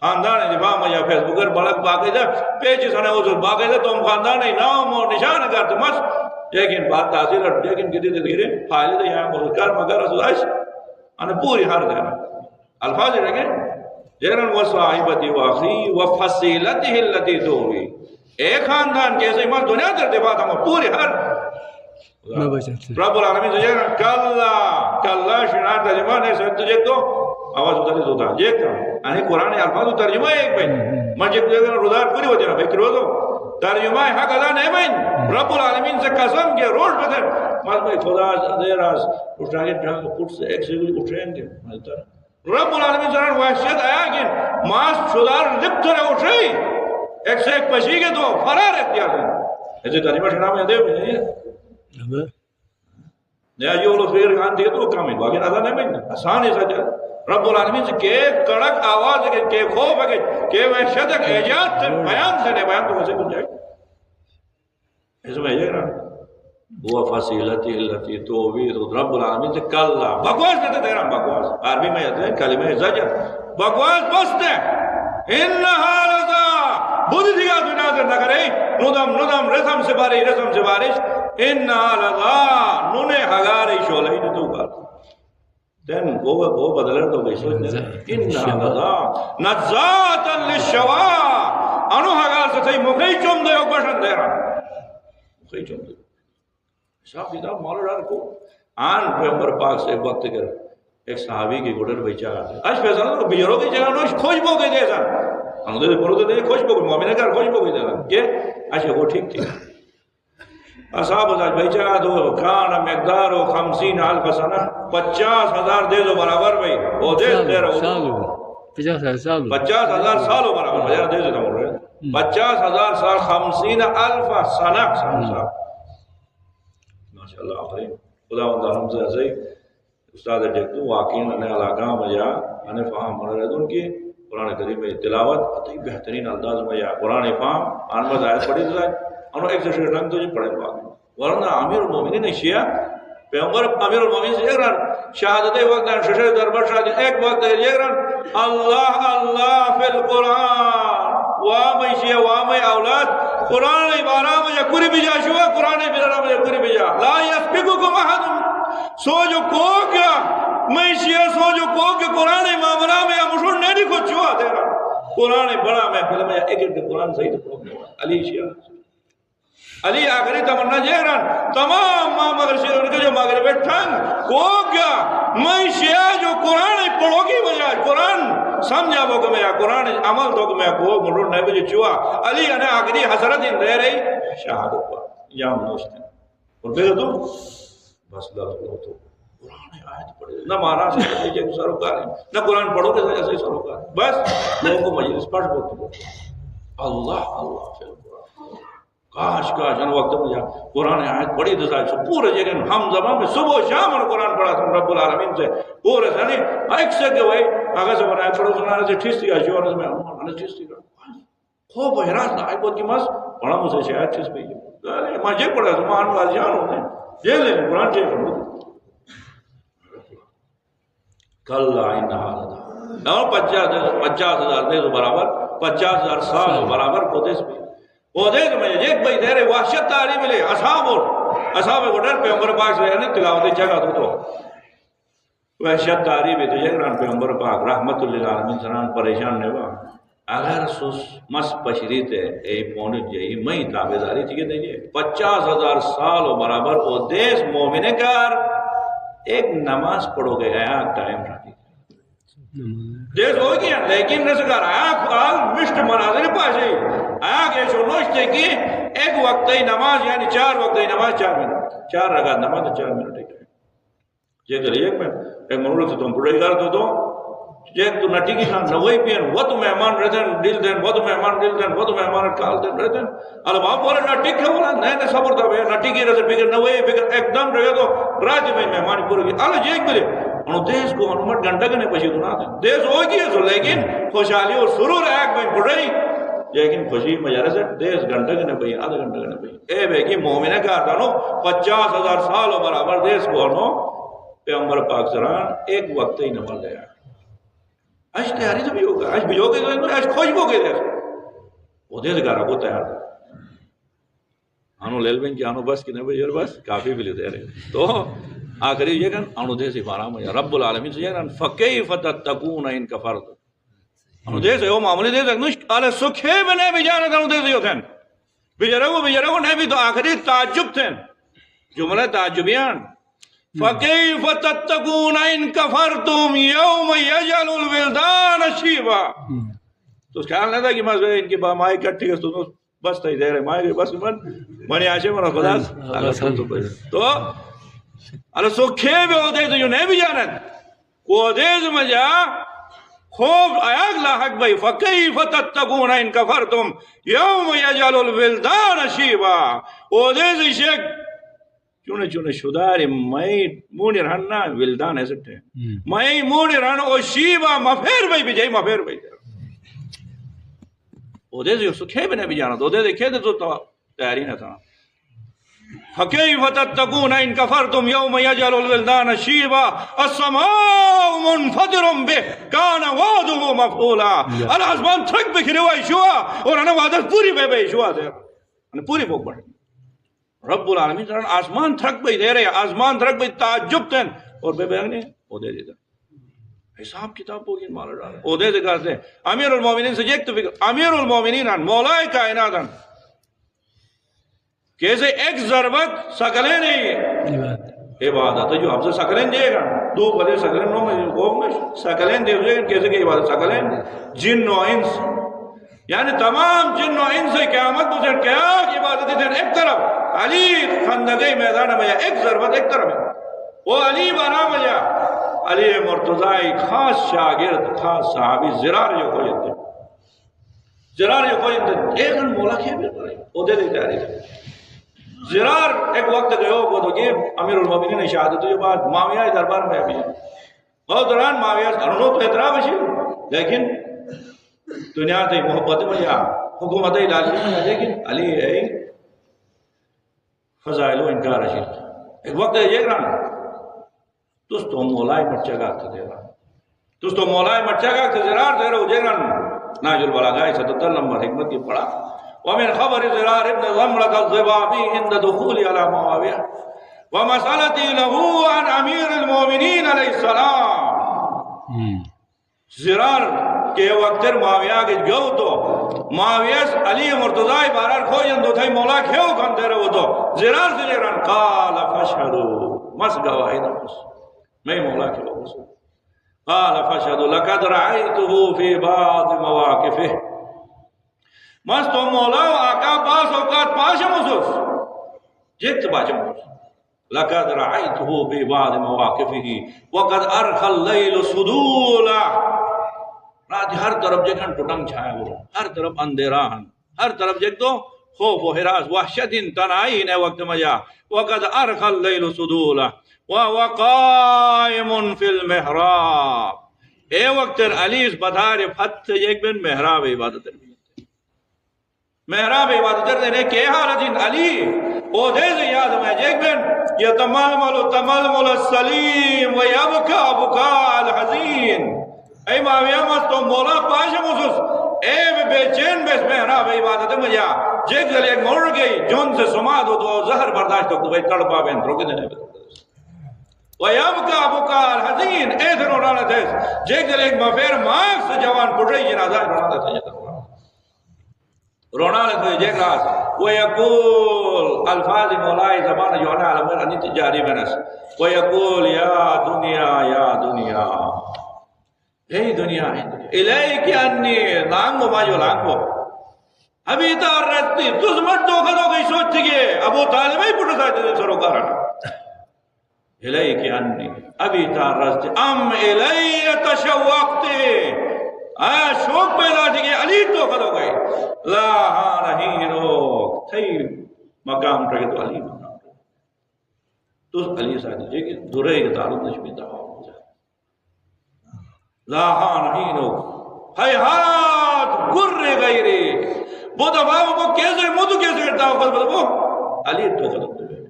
خاندان دفاع میں یا فیس بکر بڑک باقیدہ پیچھے سنے حضور باقیدہ تو ہم خاندان نام اور نشان کرتے مس لیکن بات تاثیر ہے لیکن گرے گرے فائلے دے یہاں مذکر مگر رسول عائش انہیں پوری ہر دینا الفاظ رکھیں جیرن وصاحبتی واخی وفصیلتہ اللتی تووی ایک خاندان کیسے مس دنیا در دفاع تھا پوری ہر رب العالمین سے جیرن کلا شنار ترجمہ نے سنت تجھے تو آواز اتاری ہوتا ہے یہ کام یعنی قرآن الفاظ ترجمہ ایک بین منجب دیگر رودار پوری ہوتی ہے فکر ہو تو ترجمہ حق ادا نہیں بین رب العالمین سے قسم کے روش بدر ماز بھائی خدا دیر آز اٹھائے جہاں کو پوٹ سے ایک سے کچھ اٹھائیں گے رب العالمین سے وحشت آیا کہ ماز شدار لپ تھرے اٹھائی ایک سے ایک پشی کے دو فرار اختیار دیں ایسے ترجمہ شنام ہے دے ہوئی نیا جو لوگ فیر خان دیئے تو کام ہے باقی ادا نہیں بین آسان ہے سجا رب العالمین سے کہ کڑک آواز ہے کہ خوف ہے کہ وحشت ہے ایجاد سے بیان سے نہیں بیان تو ویسے کن جائے اس میں یہ رہا وہ فصیلتی اللتی تووی تو رب العالمین سے کلا بکواس دیتے تیرا بکواس عربی میں یہ کلمہ زجر بکواس بستے انہا لذا بدھ دیگا دنیا سے نہ کرے ندم رسم سے بارش انہا لذا ننے ہگاری شولائی نے تو کر دین گو بدلر تو گئی سوچنے انہا لذا نزاتا للشوا انو ہگار سے تھی مکھئی چوم دے اک بشن دے رہا مکھئی چوم دے صاحب دیتا مولا ڈار کو آن پیغمبر پاک سے وقت کر ایک صحابی کی گھڑر بیچا آتے آج فیصلہ تو بیجروں کی جگہ نوش خوش بو گئی دے سا ہم دے پڑھو دے خوش بو گئی مومنہ کر خوش بو گئی دے سا کہ اچھا وہ ٹھیک تھی اصحاب ازاج بیچا دو کان مقدار و 50,000 سنہ 50,000 دے دو برابر بھئی وہ دے دے رہا ہو 50,000 سالوں برابر بھئی دے دے دے 50,000 سال 50,000 سنہ ماشاءاللہ آخرین خدا وندہ ہم سے ایسے استاد جگتو واقعین انہیں علاقہ میں یا انہیں فہم ہونے رہے ان کی قرآن کریم میں تلاوت اتنی بہترین انداز میں یا قرآن فہم آنمد آیت پڑھی جائے انہوں ایک سے شرطنگ تو جی پڑھے واقعی ورنہ امیر المومنین نے شیعہ پیغمبر امیر المومنین سے ایک رہا شہادت وقت ہے ششر دربار شہادت ایک وقت ہے یہ رہا اللہ اللہ فی القرآن وامي شيء وامي أولاد قرآن عبارة میں کری بھی جا شوا قرآن عبارة میں کری بھی جا لا يسبقكم أحد سوجو کوکیا میں شیعہ سوجو کوکیا قرآن معاملہ میں مشہور نہیں کو چھوا دے رہا قرآن بڑا محفل میں ایک ایک قرآن صحیح تو پڑھنے والا علی شیعہ علی آخری تمنا جہران تمام ماں مگر شیعہ ان کے جو مغرب ٹھنگ کوکیا میں شیعہ جو قرآن پڑھو گی وجہ قرآن سمجھا وہ کہ میں قرآن عمل تو کہ میں کو مڑوڑ نہیں بجے چوا علی انہیں آخری حضرت ان رہ رہی شہادت پر یا منوشتے اور پھر تو بس اللہ تو قرآن آیت پڑھے نہ مانا سے ایسے سروکار ہے نہ قرآن پڑھو کہ ایسے سروکار بس لوگوں کو مجلس پڑھ بولتے اللہ اللہ فی القرآن کاش کاش ان وقت میں قرآن آیت پڑھی دسائے پورے جگہ ہم زمان میں صبح شام اور قرآن پڑھا تھا رب العالمین سے پورے سنے ایک سے کہ بھائی آگے سے بنایا پڑھو سنانے سے ٹھیس دیا شیورت میں انہوں ٹھیس دیا خوب حیران آئی بہت کی ماس بڑا مجھے شاید ٹھیس پہ ماں جے پڑھا تو ماں انواز جان ہوتے ہیں جے لیں قرآن چاہیے کلا انہا لظیٰ اور 50,000 دے تو برابر 50,000 سال برابر کو دیس بھی وہ دیس میں ایک بھائی دے رہے وحشت تاری ملے اصحاب گھٹر پیغمبر پاک سے یعنی تلاوت جگہ تو وحشت تاری بھی تو جگران پیغمبر پاک رحمت للعالمین سنان پریشان نے با اگر سوس مس پشریتے اے پونج جئی میں تابداری چکے دیجئے 50,000 سال و برابر وہ دیس مومن کار ایک نماز پڑھو گے آیا ٹائم رکھی دیس ہو گیا لیکن نسکر آیا کھال مشت مناظر پاشے آیا کہ شنوشتے کی ایک وقتی نماز یعنی 4 وقتی نماز 4 منٹ 4 رکعت نماز 4 منٹ ایک یہ کر ایک منٹ ایک منٹ سے تم پڑھے گا تو جیک تو نٹی کی خان نوئی پین وہ تو مہمان رہتن دل دین وہ تو مہمان دل دین وہ تو مہمان کال دین رہتن اللہ باپ بولے نٹی کیا بولا نئے نئے صبر تھا بھئی نٹی کی رہتن فکر نوئی فکر ایک دم رہے تو راج میں مہمانی پورے گی اللہ جیک ملے انہوں دیس کو انہوں گھنٹہ کنے پشی تو نہ دیں دیس ہوئی کی سو لیکن خوشحالی اور سرور ایک میں پڑھ رہی لیکن خوشی مجارے سے دیس گھنٹہ کنے پہی آدھا گھنٹہ کنے پہی اے بے کی مومنہ کا آتانو 50,000 سال و برابر دیس کو انہوں پیغمبر پاک سران ایک وقت ہی نمال دیا آج تیاری تو بھی ہوگا آج بھی ہوگا تو آج خوش ہو گئے دیس وہ دیس گارا کو تیار تھا انہوں لیل بین کی انہوں بس کی نبی بس کافی بھی لیتے رہے تو آخری یہ کہن انہوں دیسی فارام ہے رب العالمین سے یہ کہن فَكَيْفَ تَتَّقُونَ إِن كَفَرْتُمْ انہوں دیسی ہو معاملی دیسی نشک آلے سکھے بنے بھی جانے تھا انہوں دیسی ہو تھین بجرگو نہیں بھی تو آخری تعجب تھین جملہ تعجبیان فَكَيْفَ تَتَّقُونَ إِن كَفَرْتُمْ يَوْمَ يَجَلُ الْوِلْدَانَ شِيبًا تو اس خیال نہیں تھا کہ مائی کی مائی کٹھی گئے تو بس تھی دے رہے مائی کی بس منی آشے منا خدا تو اللہ سکھے بھی ہوتے تو جو نہیں بھی جانت وہ دیز مجا خوف آیاغ لاحق بھئی فَكَيْفَ تَتَّقُونَ إِن كَفَرْتُمْ يَوْمَ يَجَلُ الْوِلْدَانَ شِيبًا وہ دیز شک چونے شداری مائی مونی رہننا ولدان ہے سکتے ہیں مائی مونی رہننا او شیبا مفیر بھئی بھی جائی مفیر بھئی او دے سے سکھے بھی نہیں بھی جانا تو دے سے کھے دے تو تیاری نہ تھا فَكَيْفَ تَتَّقُونَ إِن كَفَرْتُمْ يَوْمَ يَجَلُ الْوِلْدَانَ شِيبًا السَّمَاءُ مُنْفَطِرٌ بِهِ كَانَ وَعْدُهُ مَفْعُولًا الاسمان تھک بکھرے ہوئے شوا اور انہیں وعدت پوری بے بے شوا دے پوری فوق بڑھے رب العالمین سران آسمان تھرک بھئی دے رہے آسمان تھرک بھئی تعجب تین اور بے بیگنے او دے دیتا حساب کتاب ہوگی مالا ڈالا او دے دیتا ہے امیر المومنین سے جیک تو فکر امیر المومنین مولا کائنات کیسے ایک ضربت سکلے نہیں ہے عبادت جو اب سے سکلیں دے گا دو بھلے سکلیں نو میں گوم میں سکلیں دے گا کیسے کہ عبادت سکلیں جن و انس یعنی تمام جن و انس سے قیامت بسر کیا عبادت دیں ایک طرف علی خندقی میدان میں ایک ضربت ایک طرف ہے وہ علی بنا مجھا علی مرتضی خاص شاگرد خاص صحابی زرار جو کوئی انتے زرار جو کوئی انتے ایک ان مولا کیا بھی پڑے وہ دے دیتے آ رہے زرار ایک وقت گئے ہو تو کہ امیر المومنین شہادت جو بات معاویہ دربار میں ابھی بہت دوران معاویہ انہوں تو اعتراف ہے لیکن دنیا تے محبت میں یا حکومت الہی میں لیکن علی ہے فضائل و انکار رشید ایک وقت یہ رہا تو مولائی مرچہ گا تھا دے رہا تو مولائی مرچہ گا تھا زرار دے رہا ہو جے رہا ناج البلاغائی 77 نمبر حکمت کی پڑھا ومن خبر زرار ابن ضمرت الضبابی عند دخول على معاویہ ومسالتی لہو عن امیر المومنین علیہ السلام زرار کہ وقت معاویہ کے گو تو معاویہ علی مرتضی بارار کھوئن دو تھائی مولا کھیو کھن دے رہے ہو تو زرار سے جران قال فشہدو مس گواہی نفس میں مولا کھیو بسو قال فشہدو لقد رعیتو فی بعض مواقفہ مس تو مولا آقا باس اوقات پاشا مسوس جت پاشا مسوس لقد رعیتو فی بعض مواقفہ وقد ارخ اللیل صدولا رات ہر طرف جگن ٹوٹنگ چھایا ہوا ہر طرف اندھیرا ہر طرف جگ تو خوف و حراس وحشت تنائی نے وقت مجا وقد ارخ اللیل صدولا وقائم فی المحراب اے وقت علی اس بدار فتح ایک بن محراب عبادت محراب عبادت نے کہ حالت علی او دے سے یاد میں جیک بین یتململ السلیم ویبکا بکا الحزین ای ماویامت تو مولا پاشا مصوص اے بے چین بیس محراب عبادت مجھا جیک دل ایک مر گئی جون سے سما دو تو زہر برداشت تو بھئی تڑپا بین روکے دینے بے ویبکا بکا الحزین اے دن اڑانا تھیس جیک دل ایک مفیر ماک سے جوان پڑ رہی جنازہ رونا تھا رونا لے تو جیک راس ویقول الفاظ مولائی زبان جو انا علمیر انیت جاری بینس ویقول یا دنیا اے دنیا الیک انی لانگو ماجو لانگو ابھی تار رہتی تُس مٹ تو کھدو گئی سوچ گئے ابو طالب ہی پڑھا ساتھ دے سرو کارنا الیک انی ابھی تار رہتی ام الی تشوقتی آیا شوق پیدا تھی علی تو کھدو گئی لا ہاں نہیں روک تھی مقام رہے تو علی مقام رہے تو علی ساتھ دیجئے کہ درے کے تعلق نشمی دعا ہو جائے لا ہاں نہیں روک حیات گر غیری وہ دباؤ کو کیسے مدو کیسے کرتا ہو وہ علی تو کھدو گئی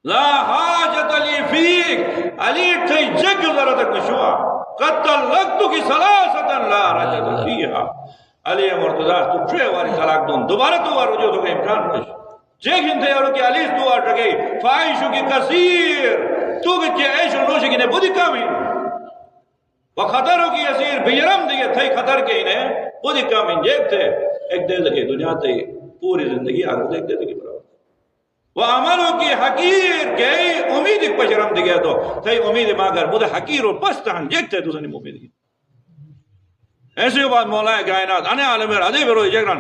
لا حاجت علی فیک علی تھی جگ ذرا تک نشوا قتل لگتو کی سلاستن لا رجت فیہا علی مرتضی تو چھوئے واری طلاق دون دوبارہ تو وار رجوع تو کہ امکان نش جیکن تھے اور کہ علی تو وار رگئی فائشو کی کثیر تو کہ عیشو نوشی کی نے بودی کامین و خطروں کی اسیر بیرم دیئے تھے خطر کے انہیں بودی کامین جیک تھے ایک دے لگے دنیا تھے پوری زندگی آگر ایک دے لگے برابر وہ عملوں کی حقیر کہ امید ایک پشرم دیگے تو تھے امید ماگر بودے حقیر و پستان جیک تھے تو سنی امید دیگے ایسی بات مولا کائنات انے عالم راضی بروی جگران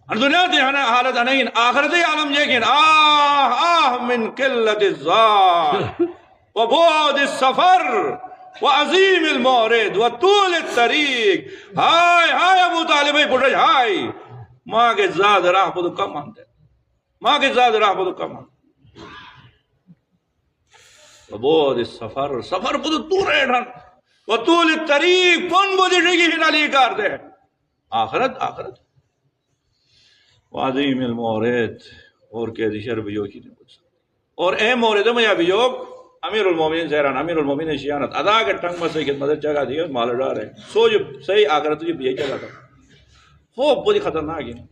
ان دنیا تی ہنے حالت انہیں آخرتی عالم جیکن آہ من قلت الزار و بعد السفر و عظیم المورد و طول الطریق ہائے ابو طالبی پڑھج ہائے ماں کے زاد راہ بدو کم آنتے ماں کے زاد راہ بدو کم آنتے و بعد السفر سفر بدو طول ایڈھن و طول الطریق پن بدی شگی ہی نالی کار دے آخرت و عظیم المورد اور کہہ شر بیوکی نے پوچھا اور اے مورد میں یا بیوک امیر المومنین زہران امیر المومنین شیانت ادا کے ٹنگ میں سے خدمت جگہ دی مال ڈار ہے سو جو صحیح آخرت جو بھی جگہ تھا وہ بڑی خطرناک ہے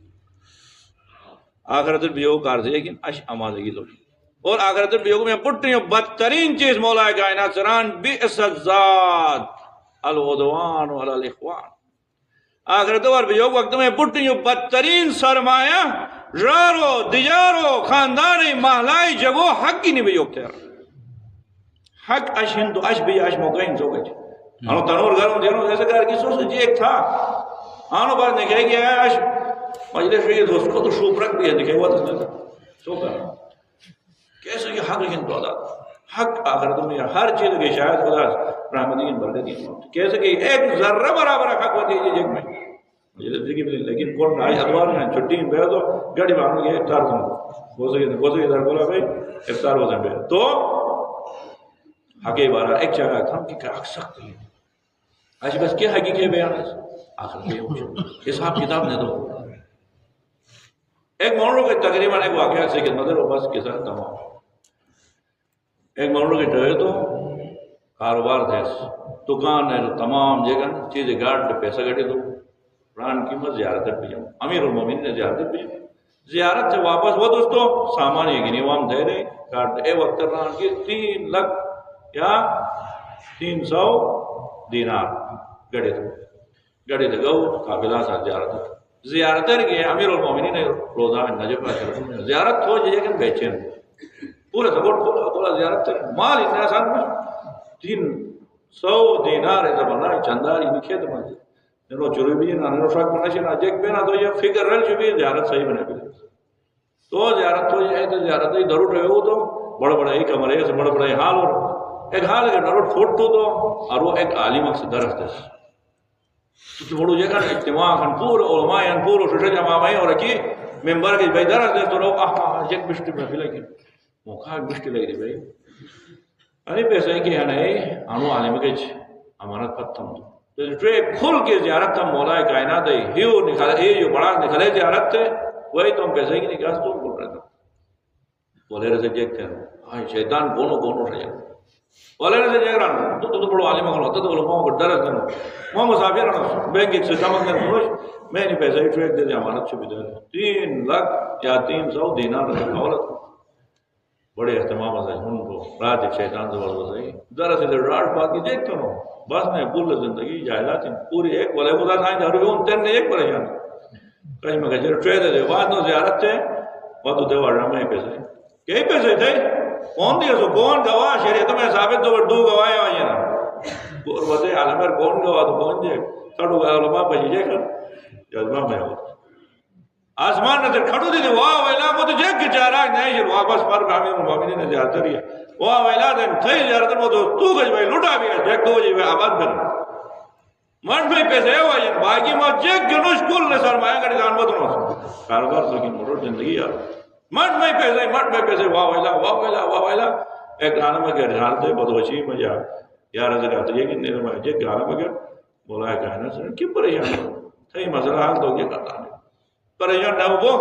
آخرت بیوک کار سے لیکن اش امادگی لوٹی اور آخرت بیوک میں پٹنی بدترین چیز مولا کائنات سران بئس الذات العدوان علی الاخوان آخرت اور بیوک وقت میں پٹنی بدترین سرمایہ رارو دیارو خاندانی محلائی جگو حق کی نہیں بیوک تیرا حق اش ہندو اش بھی اش موقع ہندو گئی انہوں تنور گھروں دیروں جیسے کہا کہ سو سے جی ایک تھا آنو بات نے کہا کہ اش مجلس رہی دوست کو تو شوپ رکھ بھی ہے دکھے ہوا تھا سو کہا کیسے یہ حق ہندو ادا حق آخرت میں ہر چیز کے شاید خدا رحمدین بردے دین کیسے کہ ایک ذرہ برابر حق ہوتی ہے جگ میں مجلس دیکھی بھی لیکن کون آئی ادوار میں چھٹی میں بیہ تو گاڑی باندھ گئے افطار دن گوزے در بولا بھائی افطار ہو جائے تو حقی بارا ایک جگہ تھا کہ حق سخت ہے آج بس کیا حقیقی بیان ہے آخر میں یہ حساب کتاب نے دو ایک مولو کے تقریباً ایک واقعہ سے کہ مدر و بس کے ساتھ تمام ایک مولو کے ٹھہرے تو کاروبار تھے دکان ہے تمام جگہ چیزیں گاڑ پیسہ گٹے دو پران قیمت زیارت پہ جاؤں امیر المومنین نے زیارت پہ جاؤں زیارت سے واپس وہ دوستو سامان یہ گنی وام دے رہے کارڈ اے وقت ران کی 3 لکھ یا 300 دینار گڑے تھے گو قابلہ ساتھ زیارت ہے کہ امیر المومنین نے روزہ نجب آشرف زیارت ہو جائے کہ بیچین پورے سپورٹ کھولا زیارت ہے مال اتنا آسان کچھ 300 دینار ہے زبانہ چندار یہ کھیت مانتے نو چروی بھی نہ نو شاک بنا شنا جیک بینا تو یہ فکر رل چوی زیارت صحیح بنے بھی تو زیارت ہو جائے تو زیارت ہی ضرور رہے ہو تو بڑا بڑا ہی کمرے سے بڑا بڑا ہی حال اور ایک حال اگر ضرور فوٹو تو اور وہ ایک عالم اکس درخت ہے تو بڑو جگہ اجتماع کن پورو علماء ان پورو ششا جماعی اور کی ممبر کی بھائی درخت ہے تو رو جیک بشتی میں لگی موقع بشتی لگی دی بھائی انی پیسے کی ہے نہیں آنو عالم کے امانت پتھم تو جو کھل کے زیارت تھا مولا کائنات ہے ہیو نکھلے یہ جو بڑا نکھلے زیارت تھے وہی تم پیسے کی نہیں کیا تو بول رہے تھے بولے رہے سے دیکھتے ہیں ہاں شیطان کونوں رہے بولے رہے سے دیکھ رہا تو بڑو عالم اگر ہوتا تو علماء کو ڈرس دینا وہاں مسافر رہنا بینک ایک سے چمک دینا سنوش میں نہیں پیسے ہی ٹریک دے دیا امانت چھپی دے 3 لاکھ یا 300 دینار رکھا عورت بڑے اہتمام سے ان کو رات ایک شیطان زبردست ہے ذرا سے راٹ بات کی دیکھتے ہو بس میں پورے زندگی جائیداد پوری ایک بولے خدا سائیں جا رہے ہوں تین ایک پریشان کہیں میں کہا ٹرے دے دے بعد نو زیارت تھے وہ تو دیوار رہا میں پیسے کئی پیسے تھے کون دیا سو کون گواہ شریعت میں ثابت دو گواہ آئی ہیں نا قربت عالمر کون گواہ تو کون جے کھڑو گیا علماء پہیجے کر جذبہ میں ہوتا آسمان نظر کھڑو دی واہ ویلا وہ تو جگ کے چارا نہیں جر واپس پر کامین المومنین نے زیارت رہی ہے واہ ویلا دن تھئی زیارت وہ تو گج بھائی لوٹا بھی ہے جگ تو جی آباد کر من میں پیسے ہوا جن باقی ما جگ گنوش کل نے سرمایہ کر جان بدنو کاروبار تو کی موٹر زندگی یار من میں پیسے واہ ویلا ایک گانا میں گھر جان تھے بدوچی میں جا یار ذرا تو یہ کہ نہیں میں جگ گانا میں گھر بولا ہے کہنا سر کی پریشان تھئی مسئلہ حال تو یہ کرتا ہے پریشان نہ وہ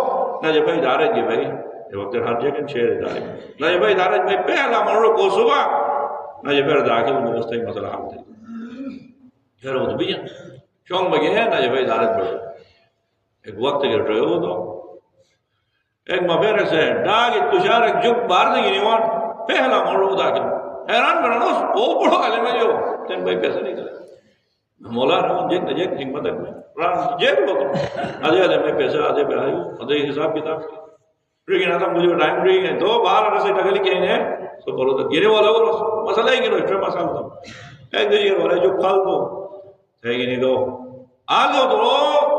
نہ جب بھائی دارج جی بھائی یہ وقت ہر جگہ شہر ادارے نہ جب بھائی دارج بھائی پہلا مرو کو صبح نہ جب پھر داخل میں اس طرح مسئلہ حال تھے پھر وہ تو بھی شونگ میں گئے ہیں نہ جب بھائی دارج بڑھو ایک وقت گر رہے ہو تو ایک مبیر سے ڈاگ تشار ایک جب بار دیں گی نیوان پہلا مرو داخل حیران بنا نا وہ بڑھو آلے میں جو تین بھائی پیسے نہیں کرے مولا رہا جیک نہ جیک حکمت ہے رہا جیک بہت آدھے میں پیسے آدھے پہ آئی ہوں آدھے حساب کتاب کی لیکن آدھا مجھے ٹائم رہی ہے دو باہر رسے ٹکلی کہیں ہے سو بولو تو گرے والا وہ مسئلہ ہی گرو اسٹر مسئلہ تھا ایک دیجئے والا جو پھل دو ہے گی نہیں دو آگو تو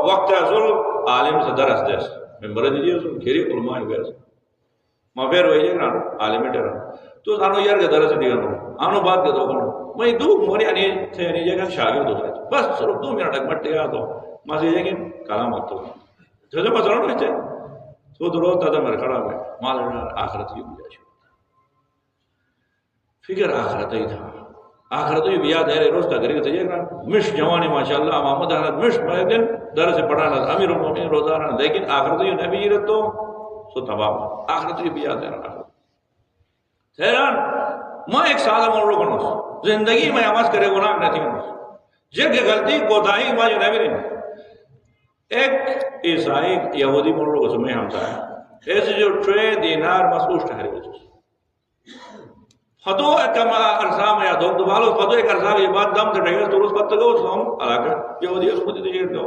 وقت ہے اصول عالم سے درس دیس ممبر دیجئے اصول گھری علماء گئے ماں پھر وہی ہے عالم ٹرا تو سانو یار کے درس دیگا نو آنو بات کے دو کنو میں دو موری آنی تھے آنی جگہ شاگرد ہو جائے بس صرف 2 منٹ ایک مٹے آ دو ماں سے یہ کہ کلام آتا ہوں جو مسئلہ نہیں تھے تو درو تا میرے کھڑا ہوئے مال آخرت ہی بھی جائے فکر آخرت ہی تھا آخرت ہی بھی یاد ہے روز تک کری تھے مش جوانی ماشاءاللہ محمد احمد مش میں دن در سے پڑھانا امیر المومنین روزانہ لیکن آخرت ہی نبی رت تو سو تباہ آخرت ہی بھی یاد ہے حیران میں ایک سال مر کنوس زندگی میں آواز کرے گناہ نہ تھی کنوس جگ غلطی کوتاہی ما جو نبی رہی ایک عیسائی یہودی مر کو سمیں ہم تھا ایسے جو 3 دینار مسئوش ٹھہرے ہوئے فدو کما ارسام یا دو دوالو فدو ایک ارسام یہ بات دم سے ٹھہرے تو روز پتہ گو سوم علاقہ یہودی اس کو دیجئے گا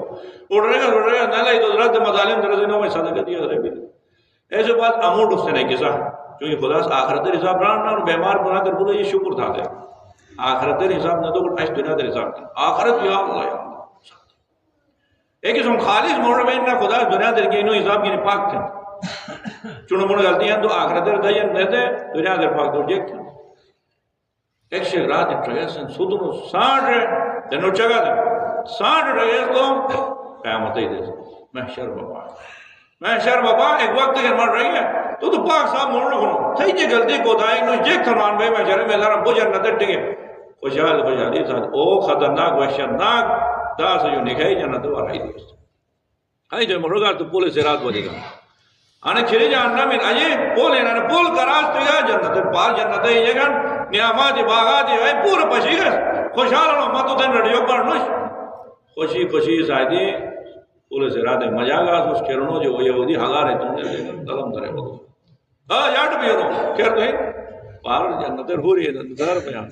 اڑ رہے گا نہ لئی تو رد مظالم درزنوں میں صدقہ دیا رہے بھی ایسے بات اموٹ اس سے نہیں کسا کیونکہ خدا سے آخرت حساب رہا نہ بیمار بنا کر بولے یہ شکر تھا دے آخرت حساب نہ تو کچھ ایس دنیا در حساب آخرت یا اللہ یا ایک اسم خالص موڑ میں نہ خدا دنیا در کے انہوں حساب کی پاک تھے چونہ موڑ غلطی ہیں تو آخرت در دین رہتے دنیا در پاک دور جیک تھے ایک شیخ رات ٹریسن سودنو 60 دنوں چگا دے 60 ٹریس تو قیامت ہی دے محشر بابا ایک وقت کے مر رہی ہے تو پاک صاحب موڑ رکھنو تھی جی غلطی کو دائیں انہوں جیک تھرمان بھائی محشر میں لرم بجر نظر ٹھگے خوشحالی ساتھ او خطرناک وحشتناک دا سے جو نکھائی جنت و رائی دیست آئی جو مرگا تو پولے سے رات بجے گا آنے کھری جاننا من آجے پولے نا پول کا راست یا جنت پار جنت ہے یہ گا نیامات باغات ہے پورا پشی گا خوشحال ہوں ماتو تین رڈیو پر نوش خوشی سائدی پولے سے رات مجا گا اس کھرنو جو یہودی ہگا رہے تو نے دلم درے بگو یاٹ بھی ہوں کھر تو ہی پار جنت ہو رہی ہے دار بیان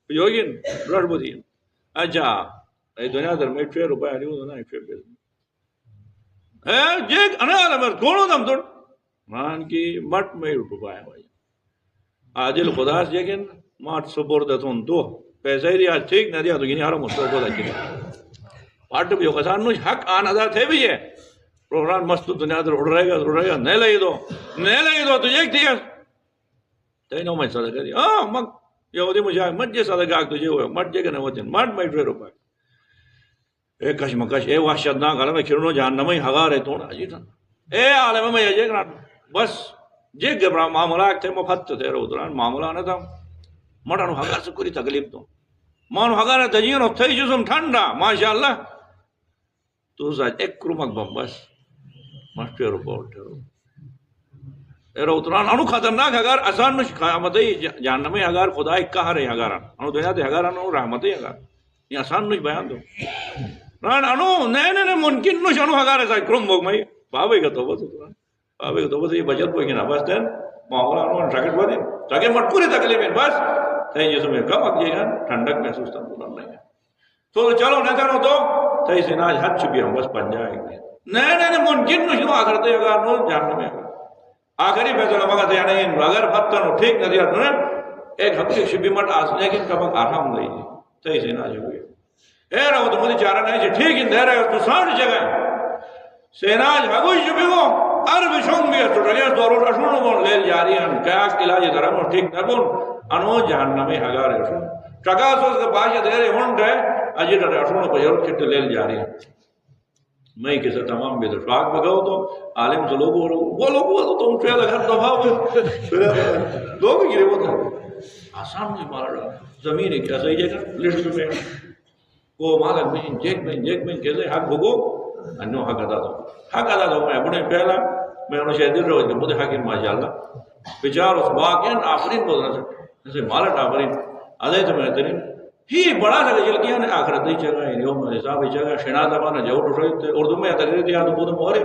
یوگین رڑ بدی اچھا ای دنیا در میں 1 روپے آلی ہوں نا 1 روپے جیک انا علمر کونو دم توڑ مان کی مٹ میں روپے آیا بھائی آجل خدا سے جیکن مات سپوردتون دو پیسہ ہی دیا ٹھیک نہ دیا تو گینی حرم مستو کو لکی پاٹ بھی خسان نوش حق آن ادا تھے بھی ہے پروگرام مستو دنیا در اڑ رہے گا نہیں لئی دو تو ایک تھی تینوں میں صدقہ دیا مگ یہودی مجھے مت جے صدقہ آگ تجھے ہوئے مت جے کنے وطن مٹ میں 2 روپے اے کشمکش اے وحشتناک عالم کھرنو جہنم ہی ہگا رہے تو جی تھا اے عالم میں یہ بس جے گبرا معاملہ تھے مفت تھے رو دوران معاملہ نہ تھا مٹانو ہگا سے کوئی تکلیف تو مانو ہگا رہے تجینو تھے جسم ٹھنڈا ماشاءاللہ تو ساتھ ایک کرمک بم بس مسٹر رپورٹ ایرو اتران انو خطرناک اگر آسان نش قیامتی جہنمی اگر خدا ایک کہا رہے اگر انو دنیا تے اگر انو رحمتی اگر یہ آسان نش بیان دو ران انو نہیں ممکن نش انو اگر ایسا کرم بوگ میں بابے کا توبہ اتران بابے کا توبہ سے یہ بجت پوئی گنا بس دین معاملہ انو ٹرکٹ با دین تاکہ مٹ پوری تکلیف ہے بس تھی جسو میں کم اگجے گا ٹھنڈک محسوس تن بولن نہیں ہے تو چلو نہیں تو تھی سے ناج حد چپی ہم بس پن جائے گے نہیں ممکن نش نو آخرتے اگر نو جہنمی اگر آخری فیصلہ مگا دیا نہیں اگر فتن ٹھیک نہ دیا تو ایک ہفتے شبی مٹ آس لیکن کبک آرام لئی جی تھی سے نہ جگوئے اے رہو تو مجھے چارہ نہیں جی ٹھیک ان دے رہے تو سانٹ جگہ سیناج حگوش شبی کو عرب شنگ بھی ہے تو رہے دورو رشنو بون لیل جاری ہیں قیاق علاج درمو ٹھیک نہ بون انو جہنمی حگا رہے شنو ٹکا سوز کے باشا دے رہے ہونڈ ہے اجی رہے رشنو پر یرد چھتے لیل جاری ہیں میں کسے تمام بھی دشواق بگاؤ تو عالم سے لوگوں وہ لوگوں تو تم فیل اگر دفاع ہوئے لوگ گرے وہ تھا آسان نہیں مارا رہا زمین ہے کیا صحیح جگہ لسٹ میں وہ مالک میں جیک میں کیسے حق بگو انہوں حق ادا دو میں اپنے پہلا میں انہوں شہدر رہو کہ مجھے حقین ماشاءاللہ بچار اس واقعین آفرین بولنا سکتے جیسے مالک آفرین آدھے تو میں ترین ہی بڑا لگا جلکیاں نے آخرت دی چاہا ہے یوم حساب ہی چاہا شنا زبانہ جو اٹھو تھے اردو میں تقریر دیا تو بودم ہو رہے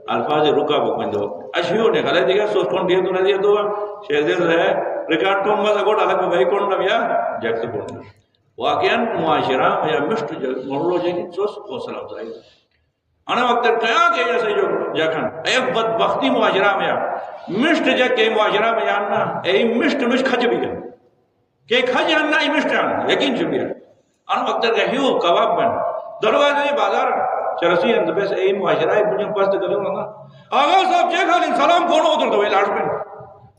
الفاظ رکا بکن دو اشیو نے غلط دیا سوچ کون دیا تو نہ دیا تو شہدر رہے ریکارڈ کون مزا گوٹ الگ میں بھائی کون نبیا جگ سے کون واقعاً معاشرہ یا مشت مرلو جائے گی سوچ حوصلہ افزائی انا وقت کیا کہ ایسے جو جگن اے بدبختی معاشرہ میں مشت جگ کے معاشرہ میں جاننا اے مشت کھج بھی گئے کہ کھج آنا ہی مشت آنا یقین چکی ہے انا وقت کا ہیو کباب بن دروازے بازار چرسی اندر بس اے معاشرہ بنیاں پاس کرے ہونا آغا صاحب جے خالین سلام کون ہوتا تو لاش میں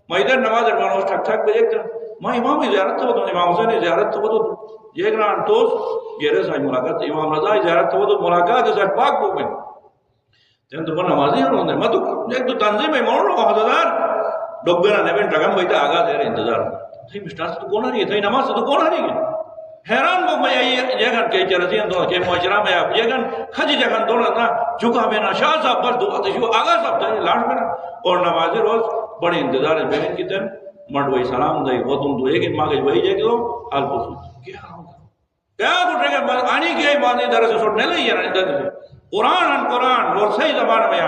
میں ادھر نماز ارمانوس ٹھک ٹھک بجے تھا میں امام زیارت تھا تو امام حسین زیارت تھا تو یہ گران توس گیرے سائی ملاقات امام رضا زیارت تھا تو ملاقات ہے پاک کو میں تین تو پر نمازی ہیں انہوں نے میں تو ایک تو تنظیم ہے مانو رہا حضردار ڈوگرہ نبین ٹگم بیتا آگاہ دے رہے انتظار تھی مشتار سے تو کون آ رہی ہے تھی نماز سے تو کون آ رہی ہے حیران کو میں یہ جگن کے چرسی ہیں دونوں کے معاشرہ میں آپ جگن کھج جگن دونوں نا جھکا میں نا شاہ صاحب بس دعا تشو آگاہ صاحب تھا لاش میں نا اور نمازی روز بڑے انتظار ہے بہن کی تن مرد وہی سلام دائی وہ تم دو ایک ان ماں کے وہی جائے گی تو حال پوچھو کیا کٹھے گا آنی کیا بات در سے سوٹنے لئی ہے قرآن اور صحیح زبان میں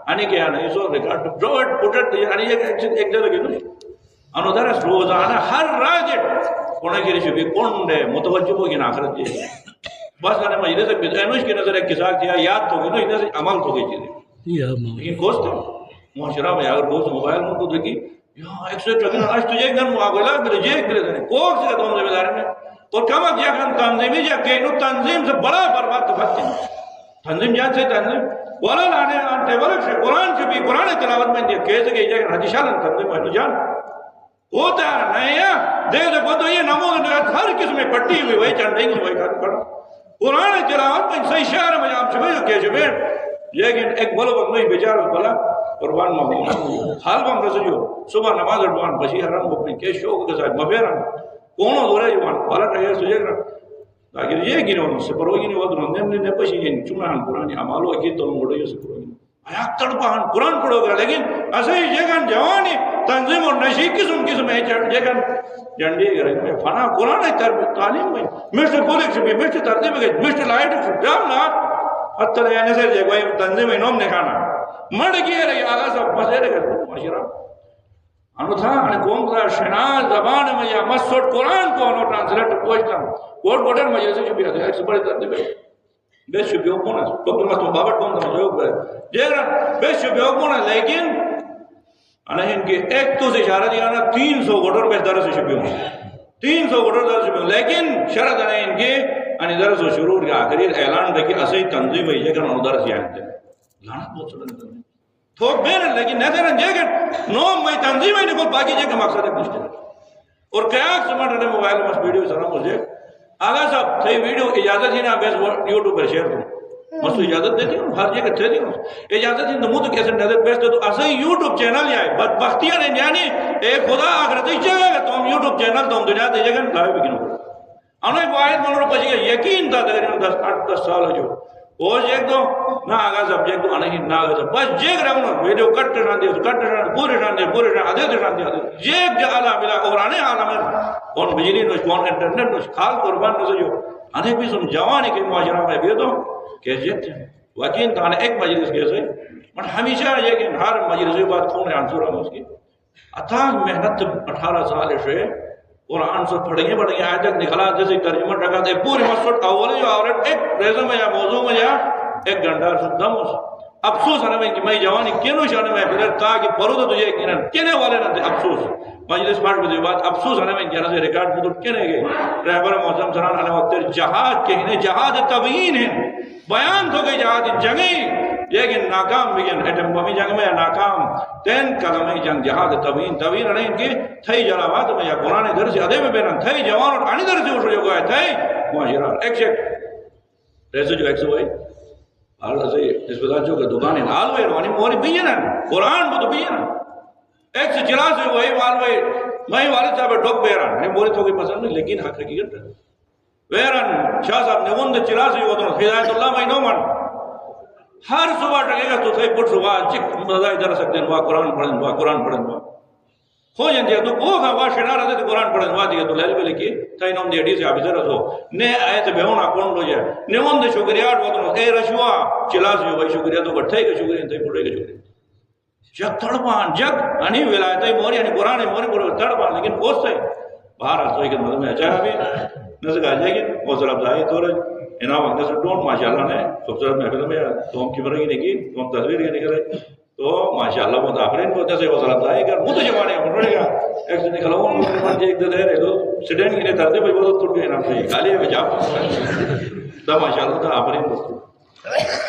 آنی کیا نہیں سو ریکارڈ ڈروٹ پوٹٹ آنی ایک جگہ گی انو درس روزانہ ہر راجٹ کونے کی رشو بھی کونڈے متوجہ ہوگی نا آخرت جی بس آنے مجھے سے بیدینوش کی نظر ایک کساک تھیا یاد تو گئی نو انہیں سے عمل تو گئی چیزیں لیکن کوست ہے معاشرہ میں اگر کوست موبائل من کو دیکھی یا ایک سو ٹرگن آج تجھے ایک گن مواقع لگ ملے جیک ملے دنے کوست ہے دون ذمہ داری میں اور کم اک جاکن تنظیمی جا کہ انو تنظیم سے بڑا برباد تو بھتے ہیں تنظیم جان سے تنظیم والا لانے آنٹے ولک سے قرآن سے بھی قرآن تلاوت میں دیا کیسے کہ جاکن حدیث شالن تنظیم ہے جان ہوتا ہے نہیں ہے دیکھ دے تو یہ نموز نگات ہر قسم میں پٹی ہوئی وہی چندیں گی وہی کھاتے پڑا قرآن تلاوت میں صحیح شہر میں جام چھوئے جو کیسے بیٹ لیکن ایک بلو وقت نہیں بیچار اس بلا قربان محمد حال بام رسجو صبح نماز اردوان بشی حرم کو اپنی کیس شوق کے ساتھ مفیران کونوں دورے جوان والا ٹھہر سجے گرا لیکن یہ گینے انہوں سے پروگی نہیں وقت انہوں نے نپشی یہ چونہان قرآن عمالو اکید تو انہوں گوڑے سے پروگی آیات تڑپان قرآن پڑھو گا لیکن اسے ہی جگن جوانی تنظیم اور نشی قسم ہے جگن جنڈی گرے میں فنا قرآن ہے تربیت تعلیم میں مشت پولیک سے بھی مشت ترتیب گئے مشت لائٹ سے جام نا حتی لیانے سے جگہ وہی تنظیم انہوں نے کھانا مڑ گئے رہی آگاہ سب مسئلے گئے معاشرہ انہوں تھا انہیں قوم کا شناز زبان میں یا مسوٹ قرآن کو انہوں ٹرانسلیٹ پوچھتا ہوں کوٹ کوٹر مجھے سے چھپی آتے ہیں ایک سے بڑے ترتیب ہے بیس شبیوں کون ہے تو تم اس میں بابٹ کون تھا مجھے ہوگا ہے بیس شبیوں کون ہے لیکن انہیں ان کے ایک تو سے اشارہ دیا نا 300 ووٹر بیس درس شبیوں 300 ووٹر درس شبیوں لیکن شرط انہیں ان کے انہیں درس و شروع کے آخری اعلان تھا کہ اسے تنظیم ہے یہ کہ انہوں درس یاد تھے لانت بہت سلن تنظیم تو بین لیکن نیترن جیکن نوم میں تنظیم ہے نکل باقی جیکن مقصد ہے پوچھتے اور قیاق سمٹ رہے موبائل میں ویڈیو سلام مجھے آگا صاحب صحیح ویڈیو اجازت ہی نا بیس یوٹیوب پر شیئر کروں مجھ تو اجازت دیتی ہوں ہر جگہ تھے دی ہوں اجازت ہی نمو تو کیسے نظر بیس دے تو اسے یوٹیوب چینل یا ہے بدبختیاں نہیں جانی اے خدا آخرتی جگہ تو ہم یوٹیوب چینل تو ہم دنیا دے جگہ لائے بکنو کرو انہوں ایک واحد منو پچھے گا یقین تھا تقریباً 10 سال جو وہ ایک دو نہ آگا سبجیکٹ تو نہیں نہ آگا سب بس جیگ رہا ہوں ویڈیو کٹ رہا دے پورے رہا آدھے جیگ جا آلہ ملا اور آنے آلہ میں کون بجلی نوش کون انٹرنیٹ نوش خال قربان نوش جو آنے بھی سم جوانی کے معاشرہ میں بھی تو کیسیت ہے واقعین تانے ایک مجلس کیسے بٹ ہمیشہ یہ کہ ہر مجلس کے بعد کون آنسر ہم اس کی اتاق محنت 18 سال سے قرآن سے پڑھیں آیت تک نکلا جیسے ترجمہ رکھا تھے پوری مسجد اول جو عورت ایک ریزم میں یا موضوع میں یا ایک گھنٹہ سے دم افسوس ہے کہ میں جوانی کینوں شانے میں پھر تاکہ پرو تو تجھے کہنے والے نہ تھے افسوس مجلس پاٹ کے بعد افسوس ہے میں کہنا سے ریکارڈ میں تو کہنے گئے رہبر معظم سران علیہ وقت جہاد کہنے جہاد تبیین ہے بیان تو گئی جہاد جنگیں لیکن ناکام بگن ایٹم بمی جنگ میں ناکام تین کلمہ جنگ جہاد تبیین رہے ان کے تھئی جلابات میں یا قرآن درس ادھے میں بیرن تھئی جوان اور آنی درس اٹھ جو گئے تھئی معاشرہ ایک شیک ریسے جو ایک سے ہوئے اللہ سے اس بتا جو کہ دکانیں نال ہوئے روانی موری بیئے نا قرآن وہ تو بیئے نا ایک سے چلا سے وہی والوئے میں والد صاحب ڈوک بیران میں موری تو کوئی پسند نہیں لیکن حق حقیقت ہے بیران شاہ صاحب نے وند چلا سے وہ دونوں ہدایت اللہ میں نو من ہر صبح ٹکے گا تو تھے پٹ صبح چک مزائی در سکتے ہیں وہ قرآن پڑھیں وہ ہو جاندیا تو وہ کھا وہ شنار آتے تو قرآن پڑھیں وہ دیا تو لیل بھی لکی تھا انہوں نے حدیث حافظ رسو نے آیت بیونا کون لو جائے نے وند شکریات وہ دونوں اے رشوا چلا سے بھائی شکریہ تو بٹھائی کا شکریہ تھے پڑھے کا شکریہ جگ تڑپان جگ انہی ولایتیں موری یعنی قرآن موری پڑھے تڑپان لیکن پوستا ہے باہر آسوئی کے مدد میں اچھا بھی نزد آ جائے گی حوصل افزائی تو رہے انہاں وقت سے ڈون ماشاءاللہ نے خوبصورت محفل میں تو ہم کی برگی نہیں کی تو ہم تصویر کے نکلے تو ماشاءاللہ بہت آفرین کو جیسے حوصل افزائی کر منہ تو جوانے کا پڑھے گا ایک سے نکلا ہوں مسلمان کے ایک دے رہے تو سیڈین کی نہیں ترتے بھائی وہ تو ٹوٹ گئے نام سے گالی ہے جاپ تو ماشاءاللہ تھا آفرین کو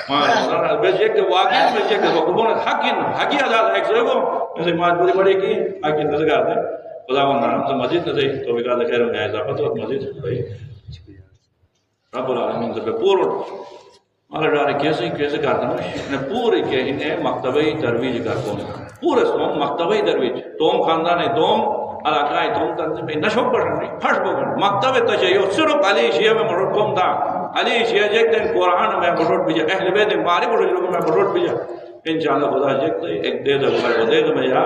ماشاءاللہ بس ایک واقعی میں ایک حکومت نے حقی آزاد ایک سے کو جیسے ماج بڑی بڑی کی حقی نظر آتے خدا و نام سے مسجد نہ صحیح تو بکا خیر میں اضافت اور مسجد صحیح رب العالمین سے پورا مالا ڈارے کیسے کرتا ہوں نے پورے کہ انہیں مکتبی ترویج کرتا ہوں پورے سوم مکتبی ترویج توم خاندان توم علاقائی توم تنظیم میں نشوک پڑھنے پھٹ بگن مکتب تشیع صرف علی شیعہ میں مروٹ کوم تھا علی شیعہ جیک دن قرآن میں مروٹ بجا اہل بیت ماری بجا میں مروٹ بجا انشاءاللہ خدا جیک دے ایک دے دے میں جا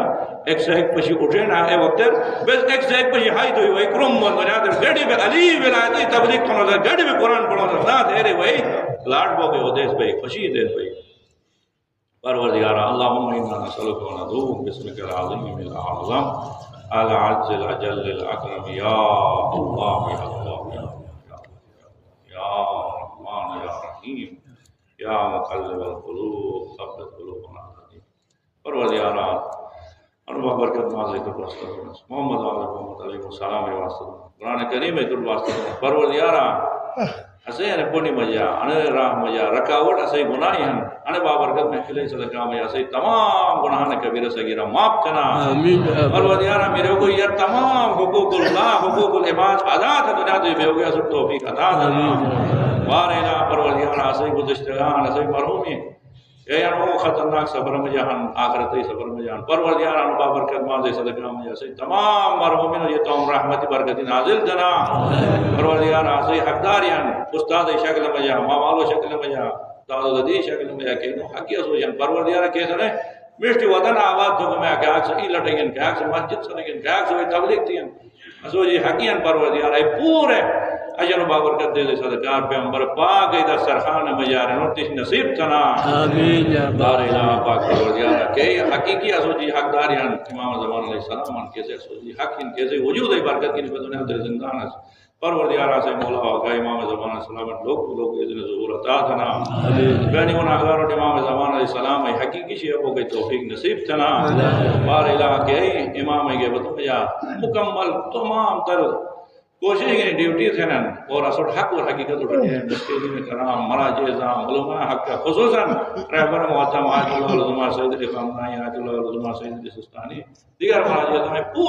ایک سے ایک پشی اٹھے نا اے وقت بس ایک سے ایک پشی ہائی دوئی وہی کرم بند بنا دے گڑی میں علی ولایتی تبلیغ کرنا تھا گڑی میں قرآن پڑھنا تھا نہ دے رہے وہی لاٹ بو کے وہ دیس بھئی خوشی دیس بھئی پروردگار اللہم انا نسألک و ندعوک بسمک العظیم العظم العز الاجل الاکرم یا اللہ یا اللہ یا رحمان یا رحیم یا مقلب القلوب ثبت قلوبنا پروردگار انبا برکت مازے کو واسطہ محمد علیہ السلام واسطہ قرآن کریم کو واسطہ پروردگار اسے نے پونی مجا ان راہ مجا رکاوٹ اسے گناہ ہیں ان بابرکت میں کھلے صدقہ میں اسے تمام گناہ کبیرہ صغیرہ معاف کرنا آمین پروردگار میرے کو یہ تمام حقوق اللہ حقوق العباد ادا تھا دنیا تو بے ہو گیا سب توفیق ادا تھا وارنا پروردگار اسے گزشتگان اسے مرحومی اے انو خطرناک صبر میں جہان آخرتی صبر میں جہان پروردگار انو بابرکت مازے صدقہ میں اسے تمام مرحومین یہ تمام رحمت برکت نازل جنا پروردگار اسے حقداریان استاد شکل میں جا مامالو شکل میں جا دادو ددی شکل میں جا کہ حقیقت سو جان پروردگار کیسے نے مشتی وطن آواز تو میں کہ اکس ای لٹیں کہ اکس مسجد سنیں کہ اکس تبلیغ تھی اسو جی حقیقت پروردگار ہے پورے اجر و بابرکت دے صدقار پیغمبر پاک ایدہ سرخان مجارے نوتیش نصیب تنا آمین دار الہ پاک پروردگار کہ حقیقی اسو جی حق داریان امام زمان علیہ السلام کیسے اسو جی حق ان کیسے وجود ہے برکت کی نسبت دنیا در زندان ہے پروردگار سے مولا آقا امام زمان علیہ السلام لوگ اذن ظہور عطا تنا بینی گناہگار اور امام زمان علیہ السلام حقیقی شیعہ کو توفیق نصیب تنا بار الہ کہ امام کے بطمجا مکمل تمام تر کوشش کی ڈیوٹیز ہیں اور اصل حق اور حقیقت اٹھتے ہیں مستقبل کرام مراجع نظام علماء حق کا خصوصاً رہبر معظم آیت اللہ العظمہ سید خامنائی آیت اللہ العظمہ سید سستانی دیگر مراجع میں